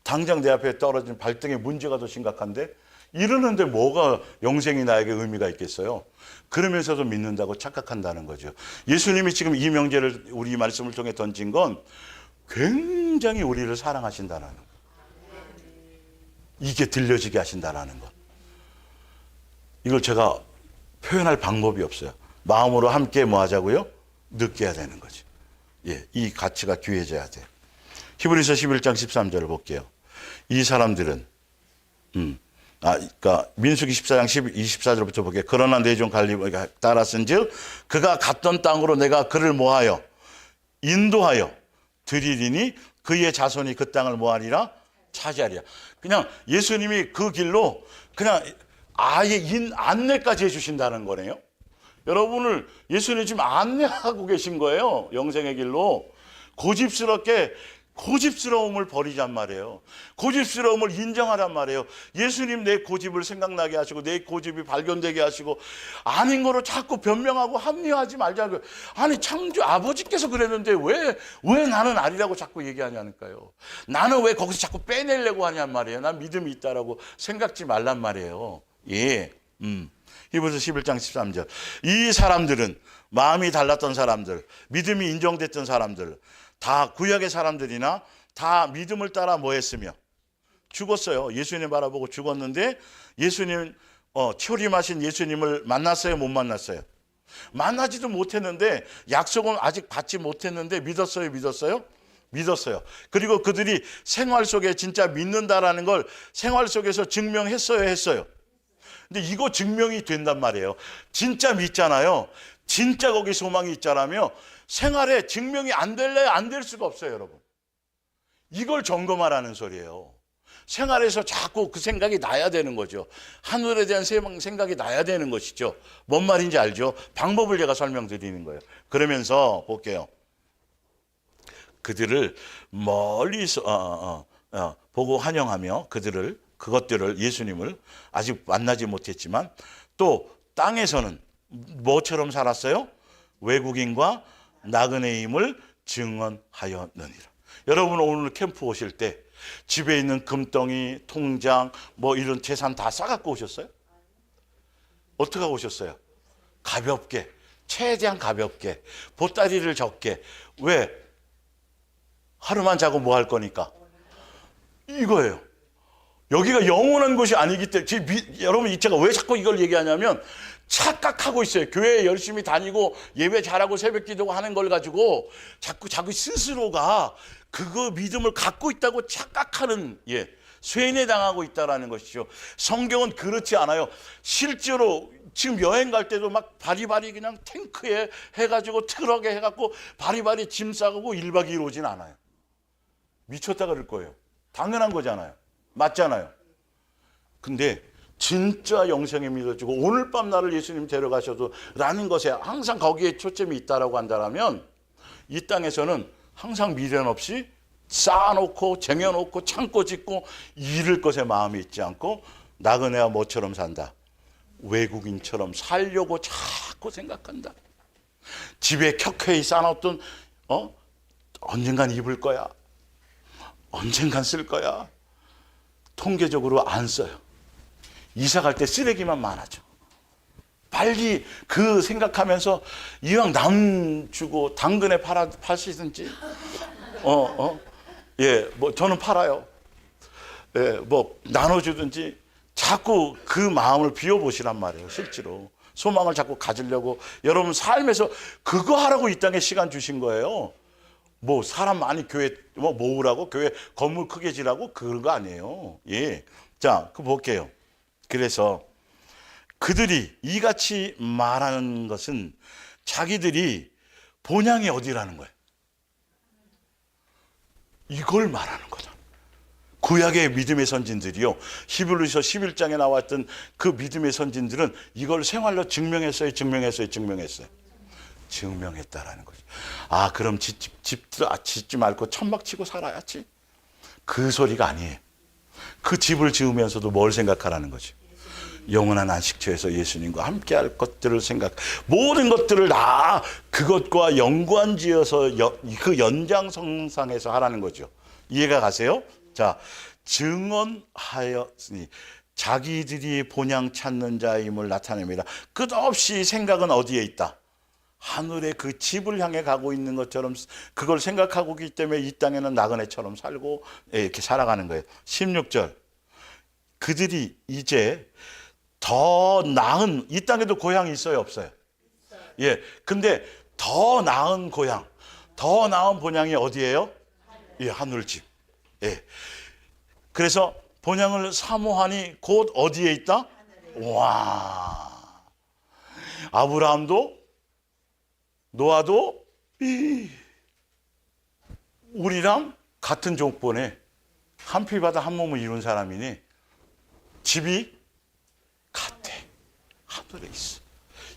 당장 내 앞에 떨어진 발등의 문제가 더 심각한데 이러는데 뭐가 영생이 나에게 의미가 있겠어요. 그러면서도 믿는다고 착각한다는 거죠. 예수님이 지금 이 명제를 우리 말씀을 통해 던진 건 굉장히 우리를 사랑하신다는 것. 이게 들려지게 하신다는 것. 이걸 제가 표현할 방법이 없어요. 마음으로 함께 뭐 하자고요? 느껴야 되는 거죠. 예, 이 가치가 귀해져야 돼요. 히브리서 11장 13절을 볼게요. 이 사람들은 그러니까 민수기 14장 24절부터 볼게요. 그러나 내 종 갈렙에게 따랐은즉 그가 갔던 땅으로 내가 그를 뭐하여 인도하여 드리리니 그의 자손이 그 땅을 뭐하리라? 차지하리라. 그냥 예수님이 그 길로 그냥 아예 안내까지 해주신다는 거네요. 여러분을 예수님 지금 안내하고 계신 거예요. 영생의 길로. 고집스러움을 버리란 말이에요. 고집스러움을 인정하란 말이에요. 예수님 내 고집을 생각나게 하시고 내 고집이 발견되게 하시고 아닌 거로 자꾸 변명하고 합리화하지 말자고요. 아니 창조 아버지께서 그랬는데 왜 나는 아니라고 자꾸 얘기하냐니까요. 나는 왜 거기서 자꾸 빼내려고 하냔 말이에요. 난 믿음이 있다라고 생각지 말란 말이에요. 예. 히브리서 11장 13절. 이 사람들은 마음이 달랐던 사람들, 믿음이 인정됐던 사람들, 다 구약의 사람들이나 다 믿음을 따라 뭐 했으며 죽었어요. 예수님 바라보고 죽었는데 예수님 초림하신 예수님을 만났어요? 못 만났어요? 만나지도 못했는데 약속은 아직 받지 못했는데 믿었어요? 믿었어요. 그리고 그들이 생활 속에 진짜 믿는다라는 걸 생활 속에서 했어요? 근데 이거 증명이 된단 말이에요. 진짜 믿잖아요. 진짜 거기 소망이 있잖아요. 생활에 증명이 안 될래야 안 될 수가 없어요, 여러분. 이걸 점검하라는 소리예요. 생활에서 자꾸 그 생각이 나야 되는 거죠. 하늘에 대한 생각이 나야 되는 것이죠. 뭔 말인지 알죠? 방법을 제가 설명드리는 거예요. 그러면서 볼게요. 그들을 멀리서 보고 환영하며 그것들을 예수님을 아직 만나지 못했지만 또 땅에서는 뭐처럼 살았어요? 외국인과 나그네임을 증언하였느니라. 여러분 오늘 캠프 오실 때 집에 있는 금덩이, 통장, 뭐 이런 재산 다 싸갖고 오셨어요? 어떻게 하고 오셨어요? 가볍게, 최대한 가볍게, 보따리를 적게. 왜? 하루만 자고 뭐 할 거니까? 이거예요. 여기가 영원한 곳이 아니기 때문에 여러분 제가 왜 자꾸 이걸 얘기하냐면 착각하고 있어요. 교회에 열심히 다니고 예배 잘하고 새벽 기도하고 하는 걸 가지고 자꾸 자기 스스로가 그거 믿음을 갖고 있다고 착각하는 쇠뇌 당하고 있다라는 것이죠. 성경은 그렇지 않아요. 실제로 지금 여행 갈 때도 막 바리바리 그냥 탱크에 해가지고 트럭에 해갖고 바리바리 짐 싸고 1박 2일 오진 않아요. 미쳤다 그럴 거예요. 당연한 거잖아요. 맞잖아요. 근데 진짜 영생이 믿어지고 오늘 밤 나를 예수님 데려가셔도 라는 것에 항상 거기에 초점이 있다라고 한다면 이 땅에서는 항상 미련 없이 쌓아놓고 쟁여놓고 창고 짓고 잃을 것에 마음이 있지 않고 나그네와 모처럼 산다. 외국인처럼 살려고 자꾸 생각한다. 집에 켜켜이 쌓아놓던 언젠간 입을 거야, 언젠간 쓸 거야. 통계적으로 안 써요. 이사 갈 때 쓰레기만 많아져. 빨리 그 생각하면서 이왕 남 주고 당근에 파시든지 뭐 저는 팔아요. 뭐 나눠주든지 자꾸 그 마음을 비워보시란 말이에요. 실제로 소망을 자꾸 가지려고 여러분 삶에서 그거 하라고 이 땅에 시간 주신 거예요. 뭐 사람 많이 교회 뭐 모으라고 교회 건물 크게 지라고 그런 거 아니에요. 예, 자, 그 볼게요. 그래서 그들이 이같이 말하는 것은 자기들이 본향이 어디라는 거예요. 이걸 말하는 거다. 구약의 믿음의 선진들이요, 히브리서 11장에 나왔던 그 믿음의 선진들은 이걸 생활로 증명했어요. 증명했다라는 거죠. 아, 그럼 짓지 말고 천막 치고 살아야지. 그 소리가 아니에요. 그 집을 지으면서도 뭘 생각하라는 거죠. 영원한 안식처에서 예수님과 함께할 것들을 모든 것들을 다 그것과 연관지어서 그 연장선상에서 하라는 거죠. 이해가 가세요? 자, 증언하였으니 자기들이 본향 찾는 자임을 나타냅니다. 끝없이 생각은 어디에 있다? 하늘의 그 집을 향해 가고 있는 것처럼 그걸 생각하고 있기 때문에 이 땅에는 나그네처럼 살고 이렇게 살아가는 거예요. 16절, 그들이 이제 더 나은, 이 땅에도 고향이 있어요, 없어요? 예, 근데 더 나은 고향, 더 나은 본향이 어디예요? 예, 하늘집. 예. 그래서 본향을 사모하니 곧 어디에 있다? 와, 아브라함도 노아도 우리랑 같은 족보네. 한 피바다 한 몸을 이룬 사람이니 집이 같아. 하늘에 있어.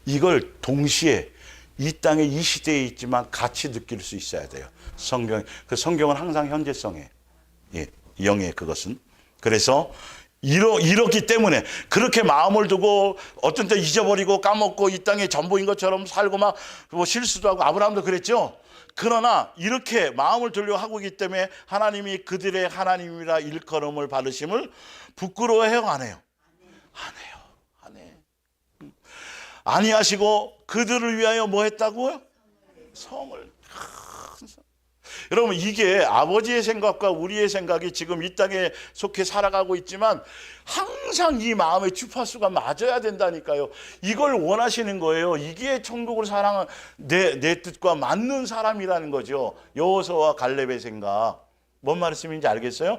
이걸 동시에 이 땅에 이 시대에 있지만 같이 느낄 수 있어야 돼요. 성경은 항상 현재성이에요. 예, 영의 그것은. 그래서 이렇기 때문에 그렇게 마음을 두고 어떤 때 잊어버리고 까먹고 이 땅에 전부인 것처럼 살고 막 뭐 실수도 하고 아브라함도 그랬죠. 그러나 이렇게 마음을 들려 하고 있기 때문에 하나님이 그들의 하나님이라 일컬음을 받으심을 부끄러워해요, 안 해요? 안 해요. 아니하시고 그들을 위하여 뭐 했다고요? 성을. 여러분, 이게 아버지의 생각과 우리의 생각이 지금 이 땅에 속해 살아가고 있지만 항상 이 마음의 주파수가 맞아야 된다니까요. 이걸 원하시는 거예요. 이게 천국을 사랑하는 내 뜻과 맞는 사람이라는 거죠. 여호수아와 갈렙의 생각. 뭔 말씀인지 알겠어요?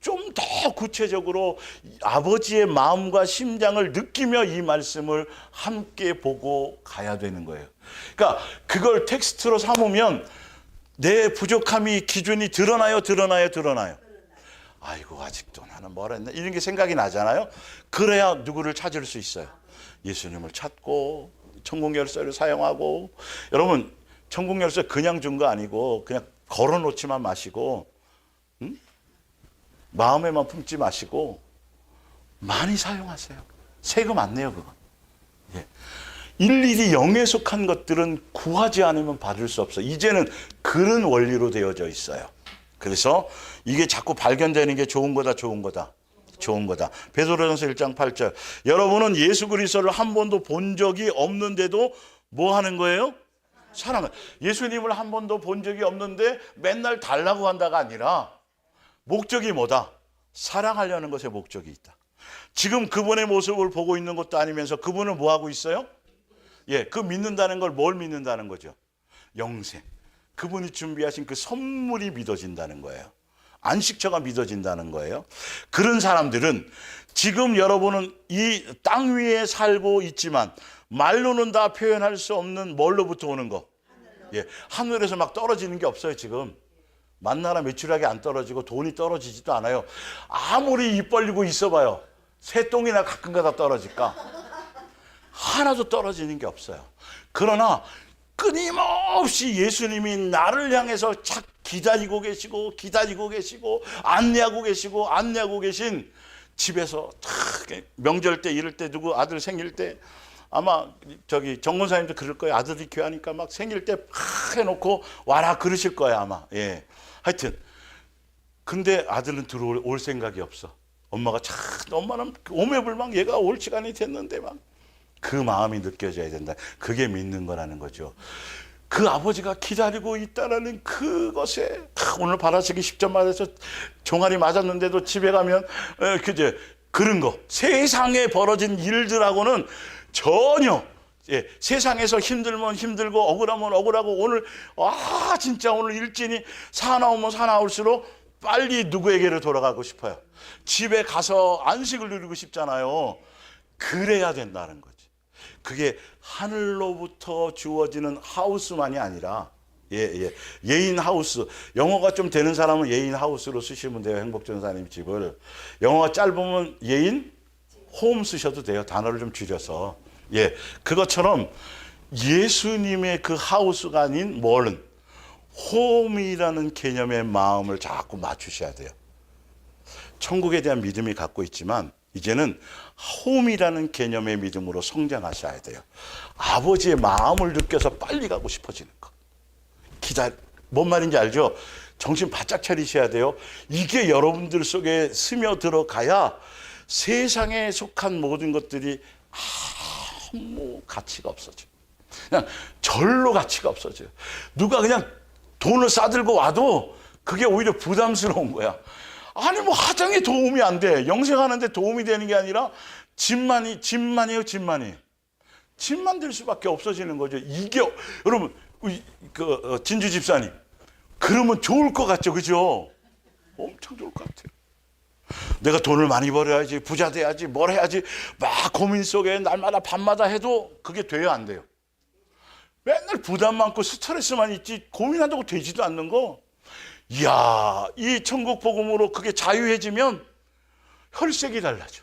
좀 더 구체적으로 아버지의 마음과 심장을 느끼며 이 말씀을 함께 보고 가야 되는 거예요. 그러니까 그걸 텍스트로 삼으면 내 부족함이 기준이 드러나요? 아이고, 아직도 나는 뭘 했나? 이런 게 생각이 나잖아요. 그래야 누구를 찾을 수 있어요. 예수님을 찾고 천국열쇠를 사용하고. 여러분, 천국열쇠 그냥 준 거 아니고 그냥 걸어놓지만 마시고, 마음에만 품지 마시고 많이 사용하세요. 세금 안 내요, 그거. 예. 일일이 영에 속한 것들은 구하지 않으면 받을 수 없어요. 이제는 그런 원리로 되어져 있어요. 그래서 이게 자꾸 발견되는 게 좋은 거다. 베드로전서 1장 8절. 여러분은 예수 그리스도를 한 번도 본 적이 없는데도 뭐 하는 거예요? 사랑을. 예수님을 한 번도 본 적이 없는데 맨날 달라고 한다가 아니라 목적이 뭐다? 사랑하려는 것에 목적이 있다. 지금 그분의 모습을 보고 있는 것도 아니면서 그분은 뭐 하고 있어요? 예, 그 믿는다는 걸 뭘 믿는다는 거죠? 영생. 그분이 준비하신 그 선물이 믿어진다는 거예요. 안식처가 믿어진다는 거예요. 그런 사람들은 지금 여러분은 이 땅 위에 살고 있지만 말로는 다 표현할 수 없는 뭘로부터 오는 거? 예, 하늘에서 막 떨어지는 게 없어요, 지금. 만나라 매출하게 안 떨어지고 돈이 떨어지지도 않아요. 아무리 입 벌리고 있어봐요. 새똥이나 가끔가다 떨어질까? 하나도 떨어지는 게 없어요. 그러나 끊임없이 예수님이 나를 향해서 착 기다리고 계시고 기다리고 계시고 안내하고 계시고 안내하고 계신 집에서 명절 때 이럴 때 누구 아들 생일 때 아마 저기 정권사님도 그럴 거예요. 아들이 귀하니까 막 생일 때 팍 해놓고 와라 그러실 거예요 아마. 예. 하여튼 근데 아들은 들어올 생각이 없어. 엄마가 참 엄마는 오매불망 얘가 올 시간이 됐는데 막 그 마음이 느껴져야 된다. 그게 믿는 거라는 거죠. 그 아버지가 기다리고 있다라는 그것에 오늘 바라시기 10점 맞아서 종아리 맞았는데도 집에 가면 그제 그런 거 세상에 벌어진 일들하고는 전혀 세상에서 힘들면 힘들고 억울하면 억울하고 오늘 진짜 오늘 일진이 사나우면 사나울수록 빨리 누구에게로 돌아가고 싶어요. 집에 가서 안식을 누리고 싶잖아요. 그래야 된다는 거지. 그게 하늘로부터 주어지는 하우스만이 아니라 예인 하우스. 영어가 좀 되는 사람은 예인 하우스로 쓰시면 돼요. 행복전사님 집을. 영어가 짧으면 예인 홈 쓰셔도 돼요. 단어를 좀 줄여서. 그것처럼 예수님의 그 하우스가 아닌 뭐는 홈이라는 개념의 마음을 자꾸 맞추셔야 돼요. 천국에 대한 믿음이 갖고 있지만 이제는 홈이라는 개념의 믿음으로 성장하셔야 돼요. 아버지의 마음을 느껴서 빨리 가고 싶어지는 거. 뭔 말인지 알죠? 정신 바짝 차리셔야 돼요. 이게 여러분들 속에 스며들어가야 세상에 속한 모든 것들이 아무 가치가 없어져요. 그냥 절로 가치가 없어져요. 누가 그냥 돈을 싸들고 와도 그게 오히려 부담스러운 거야. 아니 뭐 하정에 도움이 안 돼. 영생하는데 도움이 되는 게 아니라 집만이에요. 집만 될 수밖에 없어지는 거죠. 이게 여러분 진주 집사님 그러면 좋을 것 같죠, 그죠? 엄청 좋을 것 같아요. 내가 돈을 많이 벌어야지, 부자 돼야지, 뭘 해야지 막 고민 속에 날마다 밤마다 해도 그게 돼요, 안 돼요? 맨날 부담 많고 스트레스만 있지 고민한다고 되지도 않는 거. 이야, 이 천국 복음으로 그게 자유해지면 혈색이 달라져.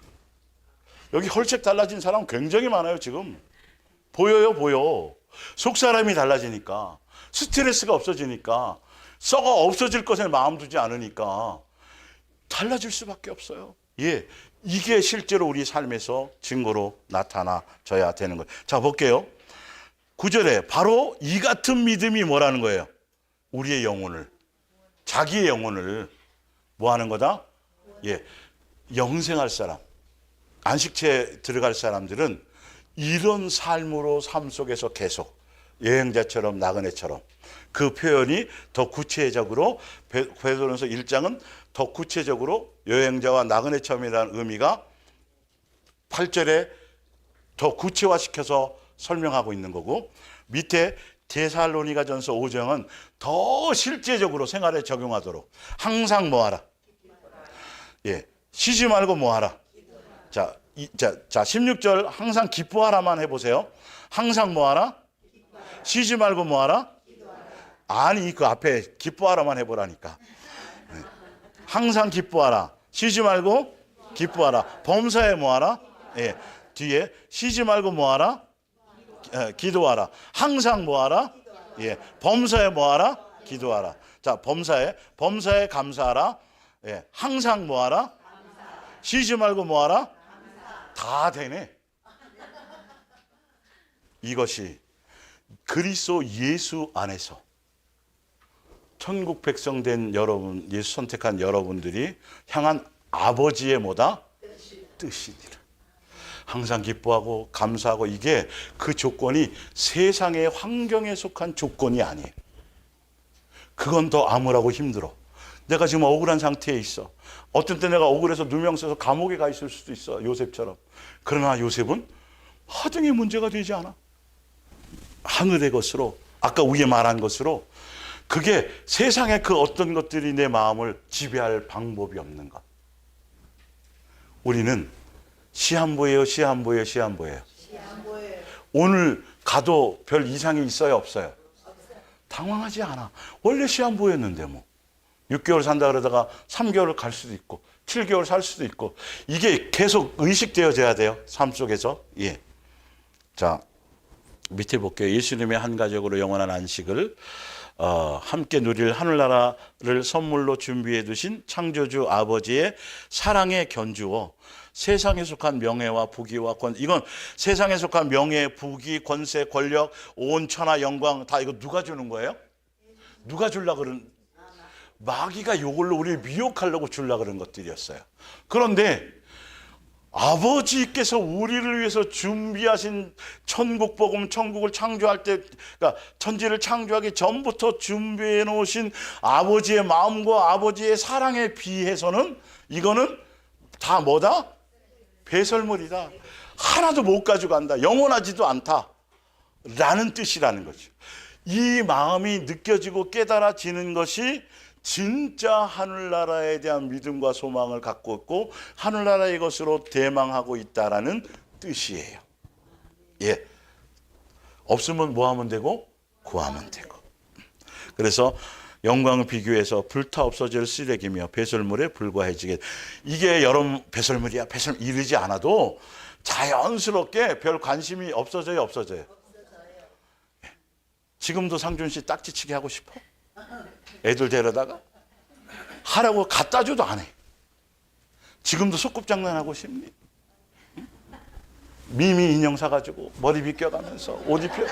여기 혈색 달라진 사람 굉장히 많아요, 지금. 보여. 속 사람이 달라지니까, 스트레스가 없어지니까, 썩어 없어질 것에 마음 두지 않으니까 달라질 수밖에 없어요. 이게 실제로 우리 삶에서 증거로 나타나져야 되는 거예요. 자, 볼게요. 9절에 바로 이 같은 믿음이 뭐라는 거예요? 우리의 영혼을, 자기의 영혼을 뭐 하는 거다? 영생할 사람, 안식처에 들어갈 사람들은 이런 삶으로 삶 속에서 계속 여행자처럼 나그네처럼 그 표현이 더 구체적으로 베드로전서 1장은 더 구체적으로 여행자와 나그네처럼이라는 의미가 8절에 더 구체화시켜서 설명하고 있는 거고 밑에 데살로니가전서 5장은 더 실제적으로 생활에 적용하도록 항상 뭐하라? 쉬지 말고 뭐하라? 자, 16절 항상 기뻐하라만 해보세요. 항상 뭐하라? 쉬지 말고 뭐하라? 아니 그 앞에 기뻐하라만 해보라니까. 항상 기뻐하라. 쉬지 말고 기뻐하라. 범사에 뭐하라? 뒤에 쉬지 말고 뭐하라? 기도하라. 항상 뭐하라? 범사에 뭐하라? 기도하라. 자, 범사에 감사하라. 항상 뭐하라? 쉬지 말고 뭐하라? 다 되네. 이것이 그리스도 예수 안에서 천국 백성 된 여러분, 예수 선택한 여러분들이 향한 아버지의 뭐다? 뜻이니라. 항상 기뻐하고 감사하고 이게 그 조건이 세상의 환경에 속한 조건이 아니에요. 그건 더 암울하고 힘들어. 내가 지금 억울한 상태에 있어. 어떤 때 내가 억울해서 누명 써서 감옥에 가 있을 수도 있어. 요셉처럼. 그러나 요셉은 하등의 문제가 되지 않아. 하늘의 것으로, 아까 위에 말한 것으로 그게 세상의 그 어떤 것들이 내 마음을 지배할 방법이 없는 것. 우리는 시한부예요. 오늘 가도 별 이상이 있어요, 없어요? 당황하지 않아. 원래 시한부였는데 뭐 6개월 산다 그러다가 3개월 갈 수도 있고 7개월 살 수도 있고 이게 계속 의식되어져야 돼요, 삶 속에서. 자, 밑에 볼게요. 예수님의 한 가족으로 영원한 안식을 함께 누릴 하늘나라를 선물로 준비해 두신 창조주 아버지의 사랑에 견주어 세상에 속한 명예와 부귀와 이건 세상에 속한 명예, 부귀, 권세, 권력, 온 천하 영광 다 이거 누가 주는 거예요? 누가 주려고 그런? 마귀가 이걸로 우리를 미혹하려고 주려고 그런 것들이었어요. 그런데 아버지께서 우리를 위해서 준비하신 천국 복음, 천국을 창조할 때, 그러니까 천지를 창조하기 전부터 준비해 놓으신 아버지의 마음과 아버지의 사랑에 비해서는 이거는 다 뭐다? 배설물이다. 하나도 못 가져간다. 영원하지도 않다. 라는 뜻이라는 거죠. 이 마음이 느껴지고 깨달아지는 것이 진짜 하늘나라에 대한 믿음과 소망을 갖고 있고 하늘나라의 것으로 대망하고 있다라는 뜻이에요. 예. 없으면 뭐 하면 되고? 구하면 되고. 그래서 영광을 비교해서 불타 없어질 쓰레기며 배설물에 불과해지게. 이게 여러분 배설물이야 배설물 이러지 않아도 자연스럽게 별 관심이 없어져요 없어져요? 예. 지금도 상준 씨 딱지치기 하고 싶어? 애들 데려다가 하라고 갖다 줘도 안 해. 지금도 소꿉장난하고 싶니? 응? 미미 인형 사가지고 머리 빗겨가면서 옷 입혀.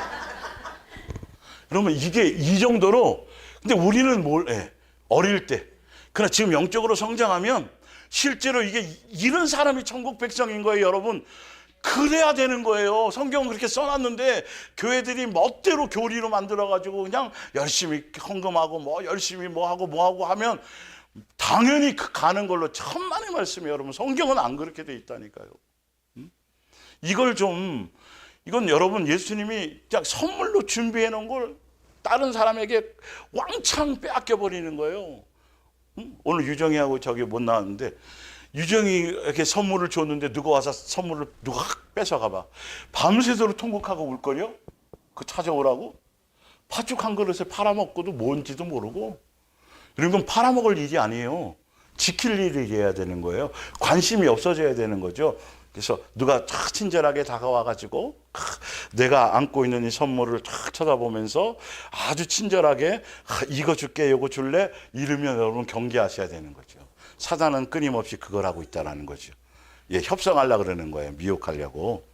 그러면 이게 이 정도로. 근데 우리는 뭘 해? 어릴 때. 그러나 지금 영적으로 성장하면 실제로 이게 이런 사람이 천국 백성인 거예요, 여러분. 그래야 되는 거예요. 성경은 그렇게 써놨는데 교회들이 멋대로 교리로 만들어가지고 그냥 열심히 헌금하고 뭐 열심히 뭐 하고 하면 당연히 가는 걸로 천만의 말씀이에요. 여러분 성경은 안 그렇게 돼 있다니까요. 이건 여러분 예수님이 그냥 선물로 준비해 놓은 걸 다른 사람에게 왕창 빼앗겨 버리는 거예요. 오늘 유정이하고 저기 못 나왔는데 유정이에게 선물을 줬는데 누가 와서 선물을 누가 뺏어가 봐. 밤새도록 통곡하고 울거려? 그 찾아오라고? 팥죽 한 그릇에 팔아먹고도 뭔지도 모르고. 이런 건 팔아먹을 일이 아니에요. 지킬 일을 해야 되는 거예요. 관심이 없어져야 되는 거죠. 그래서 누가 탁 친절하게 다가와가지고 내가 안고 있는 이 선물을 탁 쳐다보면서 아주 친절하게 이거 줄게 이거 줄래? 이러면 여러분 경계하셔야 되는 거죠. 사단은 끊임없이 그걸 하고 있다는 거죠. 예, 협상하려고 그러는 거예요. 미혹하려고.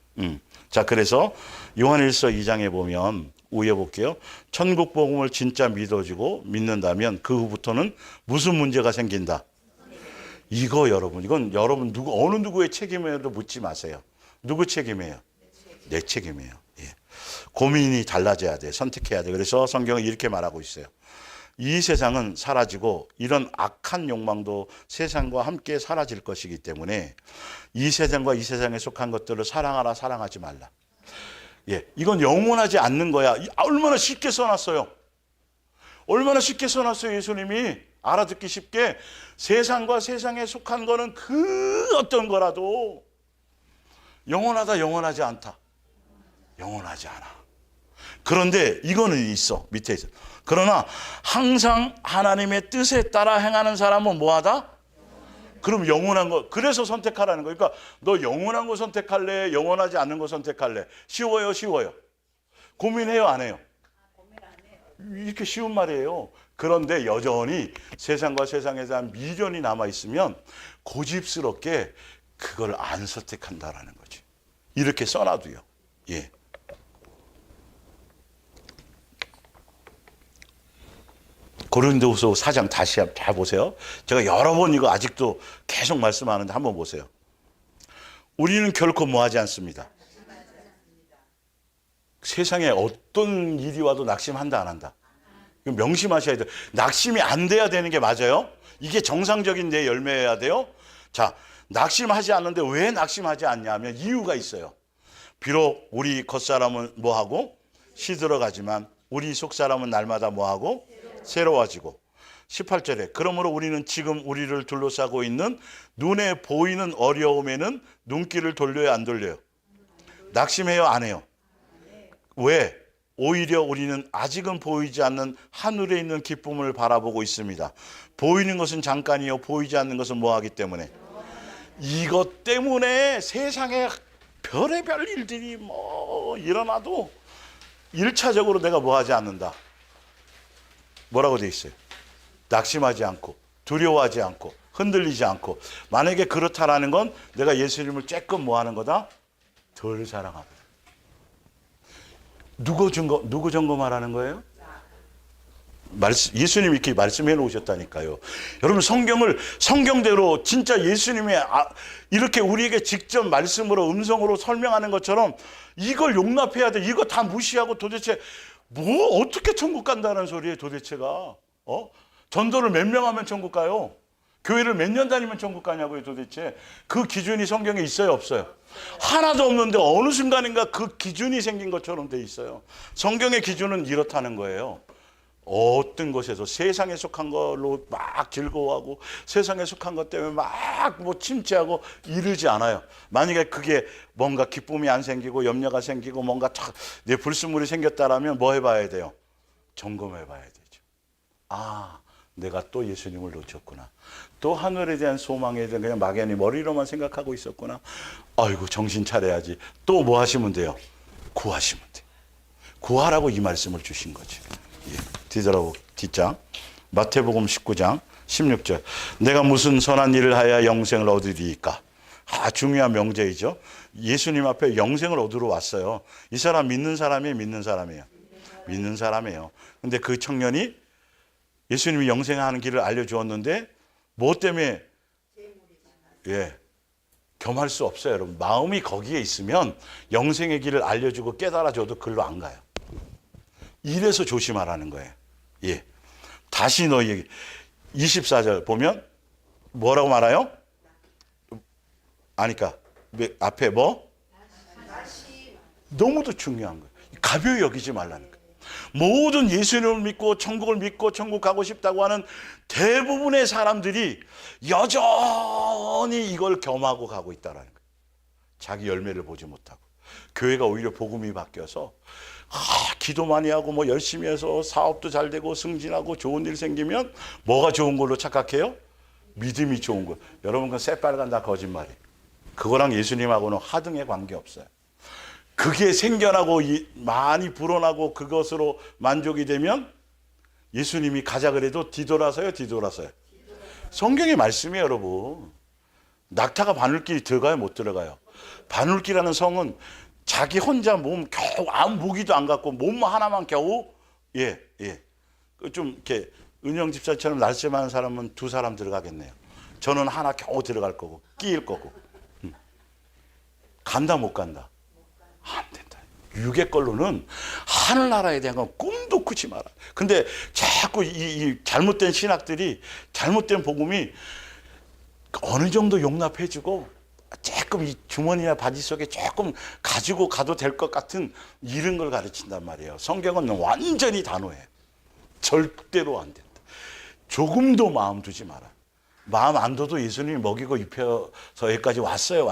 자, 그래서 요한일서 2장에 보면 우에 볼게요. 천국 복음을 진짜 믿는다면 그 후부터는 무슨 문제가 생긴다? 이거 여러분, 이건 여러분 어느 누구의 책임이라도 묻지 마세요. 누구 책임이에요? 내 책임이에요. 예. 고민이 달라져야 돼. 선택해야 돼. 그래서 성경은 이렇게 말하고 있어요. 이 세상은 사라지고 이런 악한 욕망도 세상과 함께 사라질 것이기 때문에 이 세상과 이 세상에 속한 것들을 사랑하라 사랑하지 말라. 예, 이건 영원하지 않는 거야. 얼마나 쉽게 써놨어요. 얼마나 쉽게 써놨어요. 예수님이 알아듣기 쉽게. 세상과 세상에 속한 거는 그 어떤 거라도 영원하다 영원하지 않다. 영원하지 않아. 그런데 이거는 있어. 밑에 있어. 그러나 항상 하나님의 뜻에 따라 행하는 사람은 뭐하다? 그럼 영원한 거. 그래서 선택하라는 거. 그러니까 너 영원한 거 선택할래? 영원하지 않는 거 선택할래? 쉬워요? 쉬워요? 고민해요? 안 해요? 이렇게 쉬운 말이에요. 그런데 여전히 세상과 세상에 대한 미련이 남아있으면 고집스럽게 그걸 안 선택한다라는 거지. 이렇게 써놔도요. 예. 고린도후서 4장 다시 잘 보세요. 제가 여러 번 이거 아직도 계속 말씀하는데 한번 보세요. 우리는 결코 뭐하지 않습니다. 세상에 어떤 일이 와도 낙심한다 안 한다. 이거 명심하셔야 돼요. 낙심이 안 돼야 되는 게 맞아요. 이게 정상적인 내 열매여야 돼요. 자, 낙심하지 않는데 왜 낙심하지 않냐면 이유가 있어요. 비록 우리 겉사람은 뭐하고 시들어가지만 우리 속사람은 날마다 뭐하고 새로워지고. 18절에 그러므로 우리는 지금 우리를 둘러싸고 있는 눈에 보이는 어려움에는 눈길을 돌려요 안 돌려요? 낙심해요 안 해요? 왜? 오히려 우리는 아직은 보이지 않는 하늘에 있는 기쁨을 바라보고 있습니다. 보이는 것은 잠깐이요 보이지 않는 것은 뭐하기 때문에? 이것 때문에 세상에 별의별 일들이 뭐 일어나도 일차적으로 내가 뭐 하지 않는다. 뭐라고 돼 있어요? 낙심하지 않고 두려워하지 않고 흔들리지 않고. 만약에 그렇다라는 건 내가 예수님을 조금 뭐 하는 거다? 덜 사랑하고. 누구 점검하라는 거예요? 예수님이 이렇게 말씀해 놓으셨다니까요. 여러분 성경대로 진짜 예수님의 이렇게 우리에게 직접 말씀으로 음성으로 설명하는 것처럼 이걸 용납해야 돼. 이거 다 무시하고 도대체 뭐 어떻게 천국 간다는 소리예요 도대체가. 전도를 몇 명 하면 천국 가요? 교회를 몇 년 다니면 천국 가냐고요 도대체. 그 기준이 성경에 있어요 없어요? 하나도 없는데 어느 순간인가 그 기준이 생긴 것처럼 돼 있어요. 성경의 기준은 이렇다는 거예요. 어떤 것에서 세상에 속한 걸로 막 즐거워하고 세상에 속한 것 때문에 막 뭐 침체하고 이러지 않아요. 만약에 그게 뭔가 기쁨이 안 생기고 염려가 생기고 뭔가 내 불순물이 생겼다라면 뭐 해봐야 돼요? 점검해 봐야 되죠. 내가 또 예수님을 놓쳤구나. 또 하늘에 대한 소망에 대한 그냥 막연히 머리로만 생각하고 있었구나. 아이고 정신 차려야지. 또 뭐 하시면 돼요? 구하시면 돼요. 구하라고 이 말씀을 주신 거죠. 뒤돌아보고 뒷장 마태복음 19장 16절. 내가 무슨 선한 일을 하여 영생을 얻으리이까. 중요한 명제이죠. 예수님 앞에 영생을 얻으러 왔어요. 이 사람 믿는 사람이에요? 믿는 사람이에요? 믿는 사람이에요. 근데 그 청년이 예수님이 영생하는 길을 알려주었는데 뭐 때문에 겸할 수 없어요. 여러분 마음이 거기에 있으면 영생의 길을 알려주고 깨달아줘도 글로 안 가요. 이래서 조심하라는 거예요. 다시 너희에게 24절 보면 뭐라고 말해요? 아니까 앞에 뭐? 너무도 중요한 거예요. 가벼이 여기지 말라는 거예요. 모든 예수님을 믿고 천국을 믿고 천국 가고 싶다고 하는 대부분의 사람들이 여전히 이걸 겸하고 가고 있다는 거예요. 자기 열매를 보지 못하고. 교회가 오히려 복음이 바뀌어서 기도 많이 하고 뭐 열심히 해서 사업도 잘 되고 승진하고 좋은 일 생기면 뭐가 좋은 걸로 착각해요? 믿음이 좋은 거. 여러분 그 새빨간 다 거짓말이에요. 그거랑 예수님하고는 하등의 관계없어요. 그게 생겨나고 많이 불어나고 그것으로 만족이 되면 예수님이 가자 그래도 뒤돌아서요? 성경의 말씀이에요 여러분. 낙타가 바늘길이 들어가요? 못 들어가요? 바늘길이라는 성은 자기 혼자 몸 겨우 아무 무기도 안 갖고 몸 하나만 겨우 좀 이렇게 은영 집사처럼 날쌔하는 사람은 두 사람 들어가겠네요. 저는 하나 겨우 들어갈 거고 끼일 거고. 간다 못 간다? 안 된다. 육의 걸로는 하늘나라에 대한 건 꿈도 꾸지 마라. 근데 자꾸 이 잘못된 신학들이 잘못된 복음이 어느 정도 용납해주고 조금 이 주머니나 바지 속에 조금 가지고 가도 될 것 같은 이런 걸 가르친단 말이에요. 성경은 완전히 단호해요. 절대로 안 된다. 조금도 마음 두지 마라. 마음 안 둬도 예수님이 먹이고 입혀서 여기까지 왔어요?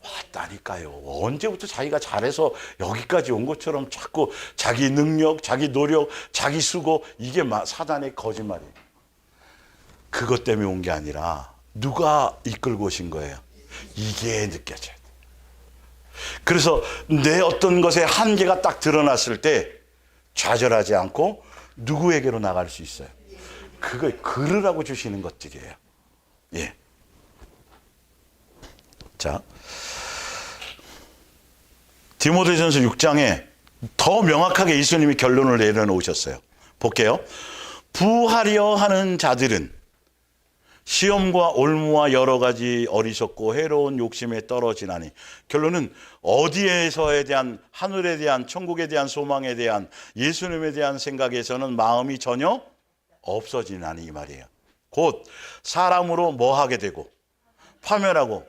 왔다니까요. 언제부터 자기가 잘해서 여기까지 온 것처럼 자꾸 자기 능력, 자기 노력, 자기 수고, 이게 사단의 거짓말이에요. 그것 때문에 온 게 아니라 누가 이끌고 오신 거예요? 이게 느껴져요. 그래서 내 어떤 것의 한계가 딱 드러났을 때 좌절하지 않고 누구에게로 나갈 수 있어요? 그걸 걸으라고 주시는 것들이에요. 자, 디모데전서 6장에 더 명확하게 예수님이 결론을 내려놓으셨어요. 볼게요. 부하려 하는 자들은 시험과 올무와 여러 가지 어리석고 해로운 욕심에 떨어지나니. 결론은 어디에서에 대한 하늘에 대한 천국에 대한 소망에 대한 예수님에 대한 생각에서는 마음이 전혀 없어지나니 이 말이에요. 곧 사람으로 뭐 하게 되고 파멸하고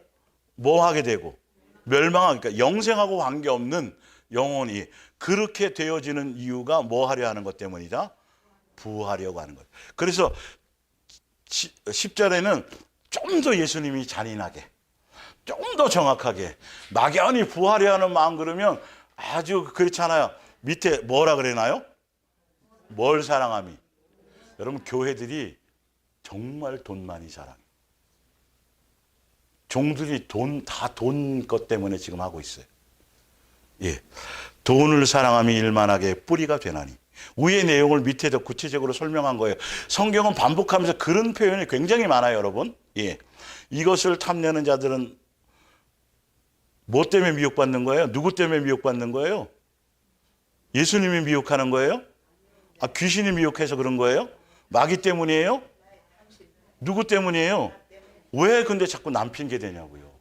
뭐 하게 되고 멸망하니까 영생하고 관계없는 영혼이 그렇게 되어지는 이유가 뭐 하려 하는 것 때문이다? 부하려고 하는 것. 그래서 10절에는 좀 더 예수님이 잔인하게 좀 더 정확하게 막연히 부하려 하는 마음 그러면 아주 그렇잖아요. 밑에 뭐라 그러나요? 뭘 사랑함이? 여러분 교회들이 정말 돈 많이 사랑해요. 종들이 돈 것 때문에 지금 하고 있어요. 돈을 사랑함이 일만하게 뿌리가 되나니. 위의 내용을 밑에 더 구체적으로 설명한 거예요. 성경은 반복하면서 그런 표현이 굉장히 많아요, 여러분. 예. 이것을 탐내는 자들은 뭐 때문에 미혹받는 거예요? 누구 때문에 미혹받는 거예요? 예수님이 미혹하는 거예요? 아, 귀신이 미혹해서 그런 거예요? 마귀 때문이에요? 누구 때문이에요? 왜 근데 자꾸 남 핑계 대냐고요.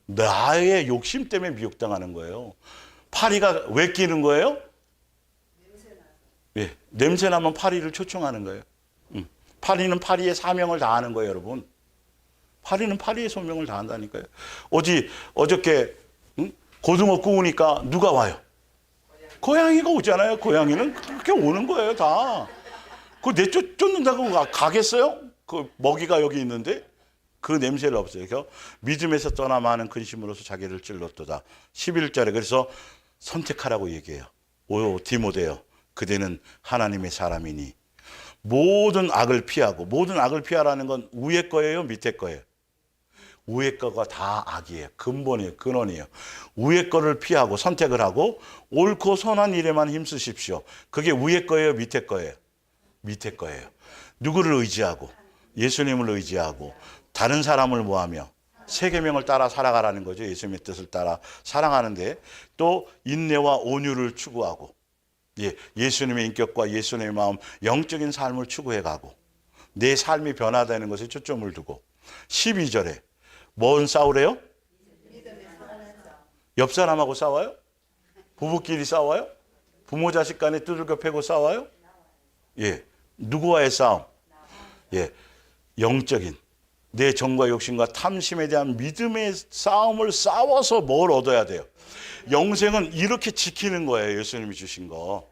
나의 욕심 때문에 미혹당하는 거예요. 파리가 왜 끼는 거예요? 예, 냄새 나면 파리를 초청하는 거예요. 파리는 파리의 사명을 다하는 거예요, 여러분. 파리는 파리의 소명을 다한다니까요. 어저께 고등어 구우니까 누가 와요? 고양이가 오잖아요. 고양이는 그렇게 오는 거예요, 다. 그거 내쫓는다고 가겠어요? 그 먹이가 여기 있는데 그 냄새를 없어요. 그래서 믿음에서 떠나 많은 근심으로서 자기를 찔렀도다. 11절에 그래서 선택하라고 얘기해요. 오 디모데요. 그대는 하나님의 사람이니 모든 악을 피하고, 모든 악을 피하라는 건 위에 거예요, 밑에 거예요? 위에 거가 다 악이에요. 근본이에요. 근원이에요. 위에 거를 피하고 선택을 하고 옳고 선한 일에만 힘쓰십시오. 그게 위에 거예요, 밑에 거예요? 밑에 거예요. 누구를 의지하고? 예수님을 의지하고 다른 사람을 모하며 세계명을 따라 살아가라는 거죠. 예수님의 뜻을 따라 살아가는데 또 인내와 온유를 추구하고, 예, 예수님의 인격과 예수님의 마음, 영적인 삶을 추구해가고 내 삶이 변화되는 것에 초점을 두고. 12절에 뭔 싸우래요? 옆 사람하고 싸워요? 부부끼리 싸워요? 부모 자식 간에 두들겨 패고 싸워요? 예, 누구와의 싸움? 예, 영적인 내 정과 욕심과 탐심에 대한 믿음의 싸움을 싸워서 뭘 얻어야 돼요? 영생은 이렇게 지키는 거예요. 예수님이 주신 거.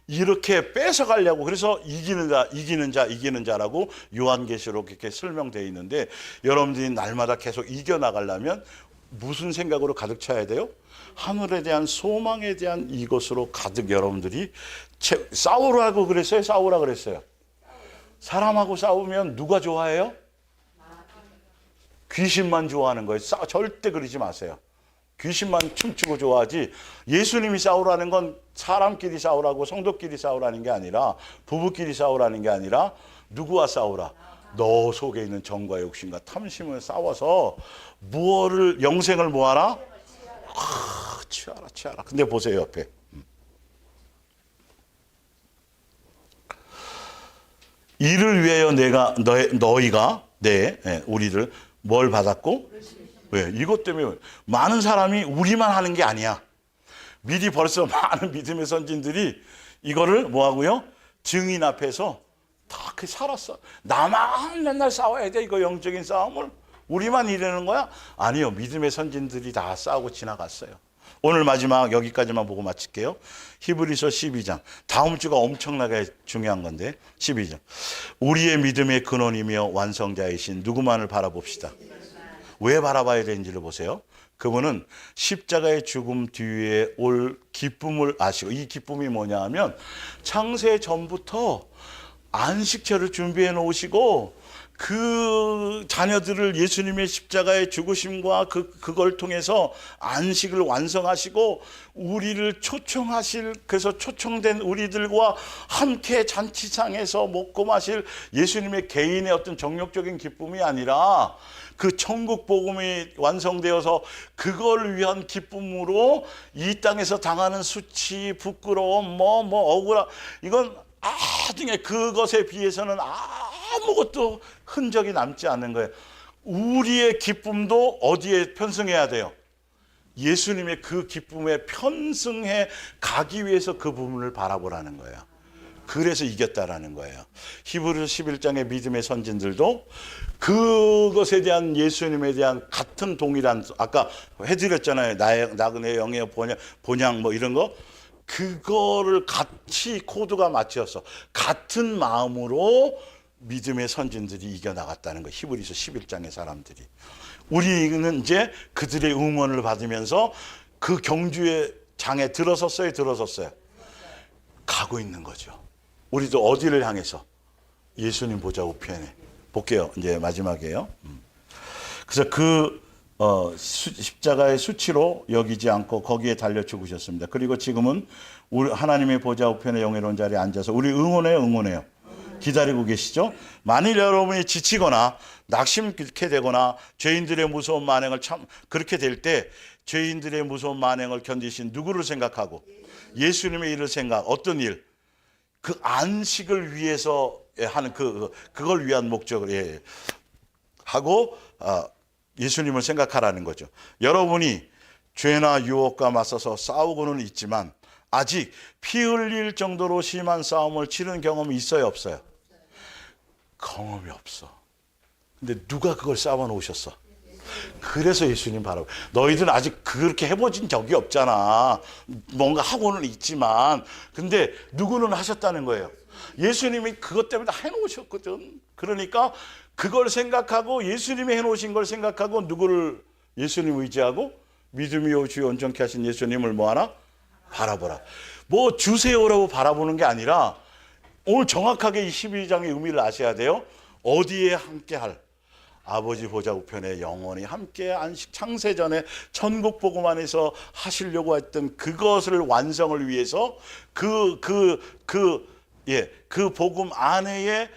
이렇게 뺏어가려고. 그래서 이기는 자라고 요한계시록 이렇게 설명되어 있는데, 여러분들이 날마다 계속 이겨나가려면 무슨 생각으로 가득 차야 돼요? 하늘에 대한 소망에 대한 이것으로 가득 여러분들이 싸우라고 그랬어요? 싸우라 그랬어요? 사람하고 싸우면 누가 좋아해요? 귀신만 좋아하는 거예요. 절대 그러지 마세요. 귀신만 춤추고 좋아하지, 예수님이 싸우라는 건 사람끼리 싸우라고, 성도끼리 싸우라는 게 아니라, 부부끼리 싸우라는 게 아니라 누구와 싸우라? 너 속에 있는 정과 욕심과 탐심을 싸워서 무엇을, 영생을 뭐하라? 취하라. 근데 보세요, 옆에. 이를 위하여 너희가 우리를 뭘 받았고? 왜? 이것 때문에 많은 사람이 우리만 하는 게 아니야. 미리 벌써 많은 믿음의 선진들이 이거를 뭐하고요? 증인 앞에서 다 그 살았어. 나만 맨날 싸워야 돼, 이거 영적인 싸움을? 우리만 이러는 거야? 아니요, 믿음의 선진들이 다 싸우고 지나갔어요. 오늘 마지막 여기까지만 보고 마칠게요. 히브리서 12장. 다음 주가 엄청나게 중요한 건데, 12장. 우리의 믿음의 근원이며 완성자이신 누구만을 바라봅시다. 왜 바라봐야 되는지를 보세요. 그분은 십자가의 죽음 뒤에 올 기쁨을 아시고, 이 기쁨이 뭐냐 하면 창세 전부터 안식처를 준비해 놓으시고 그 자녀들을 예수님의 십자가의 죽으심과 그걸 통해서 안식을 완성하시고 우리를 초청하실, 그래서 초청된 우리들과 함께 잔치상에서 먹고 마실 예수님의 개인의 어떤 정욕적인 기쁨이 아니라 그 천국 복음이 완성되어서 그걸 위한 기쁨으로 이 땅에서 당하는 수치, 부끄러움, 억울함, 이건 나중에 그것에 비해서는 아무것도 흔적이 남지 않는 거예요. 우리의 기쁨도 어디에 편승해야 돼요? 예수님의 그 기쁨에 편승해 가기 위해서 그 부분을 바라보라는 거예요. 그래서 이겼다라는 거예요. 히브리서 11장의 믿음의 선진들도 그것에 대한, 예수님에 대한 같은 동일한, 아까 해드렸잖아요. 나그네 영의 본향 뭐 이런 거, 그거를 같이 코드가 맞춰서 같은 마음으로 믿음의 선진들이 이겨나갔다는 거예요. 히브리서 11장의 사람들이. 우리는 이제 그들의 응원을 받으면서 그 경주의 장에 들어섰어요? 가고 있는 거죠. 우리도 어디를 향해서? 예수님 보좌 우편에. 볼게요. 이제 마지막이에요. 그래서 그 십자가의 수치로 여기지 않고 거기에 달려 죽으셨습니다. 그리고 지금은 우리 하나님의 보좌 우편의 영예로운 자리에 앉아서 우리 응원해요. 기다리고 계시죠? 만일 여러분이 지치거나 낙심케 되거나 죄인들의 무서운 만행을 그렇게 될 때 죄인들의 무서운 만행을 견디신 누구를 생각하고 예수님의 일을 어떤 일? 그 안식을 위해서 하는 그걸 위한 목적을 하고 예수님을 생각하라는 거죠. 여러분이 죄나 유혹과 맞서서 싸우고는 있지만 아직 피 흘릴 정도로 심한 싸움을 치른 경험이 있어요, 없어요? 경험이 없어. 근데 누가 그걸 쌓아 놓으셨어? 그래서 예수님 바라고, 너희들은 아직 그렇게 해보진 적이 없잖아. 뭔가 하고는 있지만, 근데 누구는 하셨다는 거예요. 예수님이 그것 때문에 다 해놓으셨거든. 그러니까 그걸 생각하고 예수님이 해놓으신 걸 생각하고 누구를 예수님 의지하고 믿음이 주여 온전케 하신 예수님을 뭐하나? 바라보라. 뭐 주세요라고 바라보는 게 아니라 오늘 정확하게 이 12장의 의미를 아셔야 돼요. 어디에 함께할? 아버지 보좌 우편에 영원히 함께 안식 창세전에 천국 복음 안에서 하시려고 했던 그것을 완성을 위해서 그 복음 안에서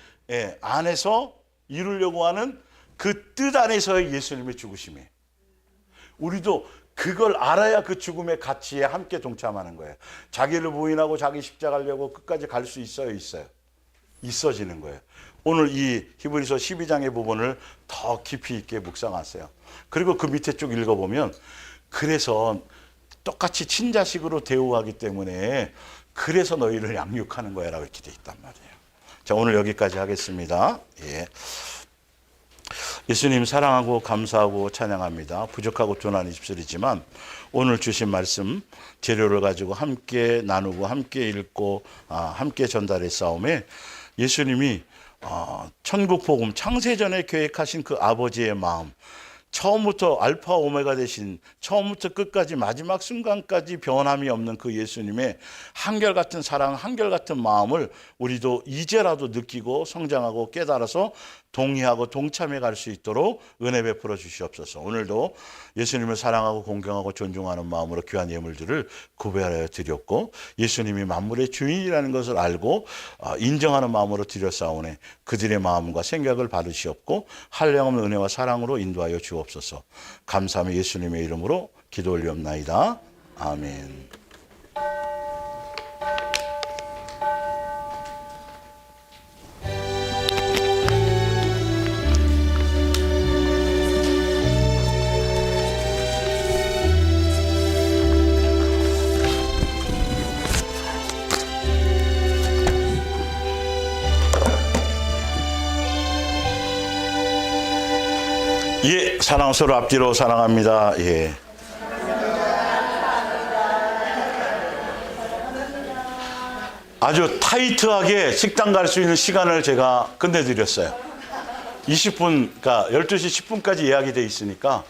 이루려고 하는 그 뜻 안에서의 예수님의 죽으심이에요. 우리도 그걸 알아야 그 죽음의 가치에 함께 동참하는 거예요. 자기를 부인하고 자기 십자가를 지고 끝까지 갈 수 있어요? 있어지는 거예요. 오늘 이 히브리서 12장의 부분을 더 깊이 있게 묵상하세요. 그리고 그 밑에 쭉 읽어보면 그래서 똑같이 친자식으로 대우하기 때문에 그래서 너희를 양육하는 거야 라고 이렇게 돼 있단 말이에요. 자, 오늘 여기까지 하겠습니다. 예수님 사랑하고 감사하고 찬양합니다. 부족하고 둔한 입술이지만 오늘 주신 말씀 재료를 가지고 함께 나누고 함께 읽고 함께 전달의 싸움에 예수님이 천국 복음 창세전에 계획하신 그 아버지의 마음, 처음부터 알파 오메가 되신 처음부터 끝까지 마지막 순간까지 변함이 없는 그 예수님의 한결같은 사랑, 한결같은 마음을 우리도 이제라도 느끼고 성장하고 깨달아서 동의하고 동참해 갈 수 있도록 은혜 베풀어 주시옵소서. 오늘도 예수님을 사랑하고 공경하고 존중하는 마음으로 귀한 예물들을 구별하여 드렸고 예수님이 만물의 주인이라는 것을 알고 인정하는 마음으로 드렸사오니 그들의 마음과 생각을 받으시옵고 한량없는 은혜와 사랑으로 인도하여 주옵소서. 감사하며 예수님의 이름으로 기도 올리옵나이다. 아멘. 사랑 서로 앞뒤로 사랑합니다. 아주 타이트하게 식당 갈 수 있는 시간을 제가 끝내드렸어요. 20분, 그러니까 12시 10분까지 예약이 돼 있으니까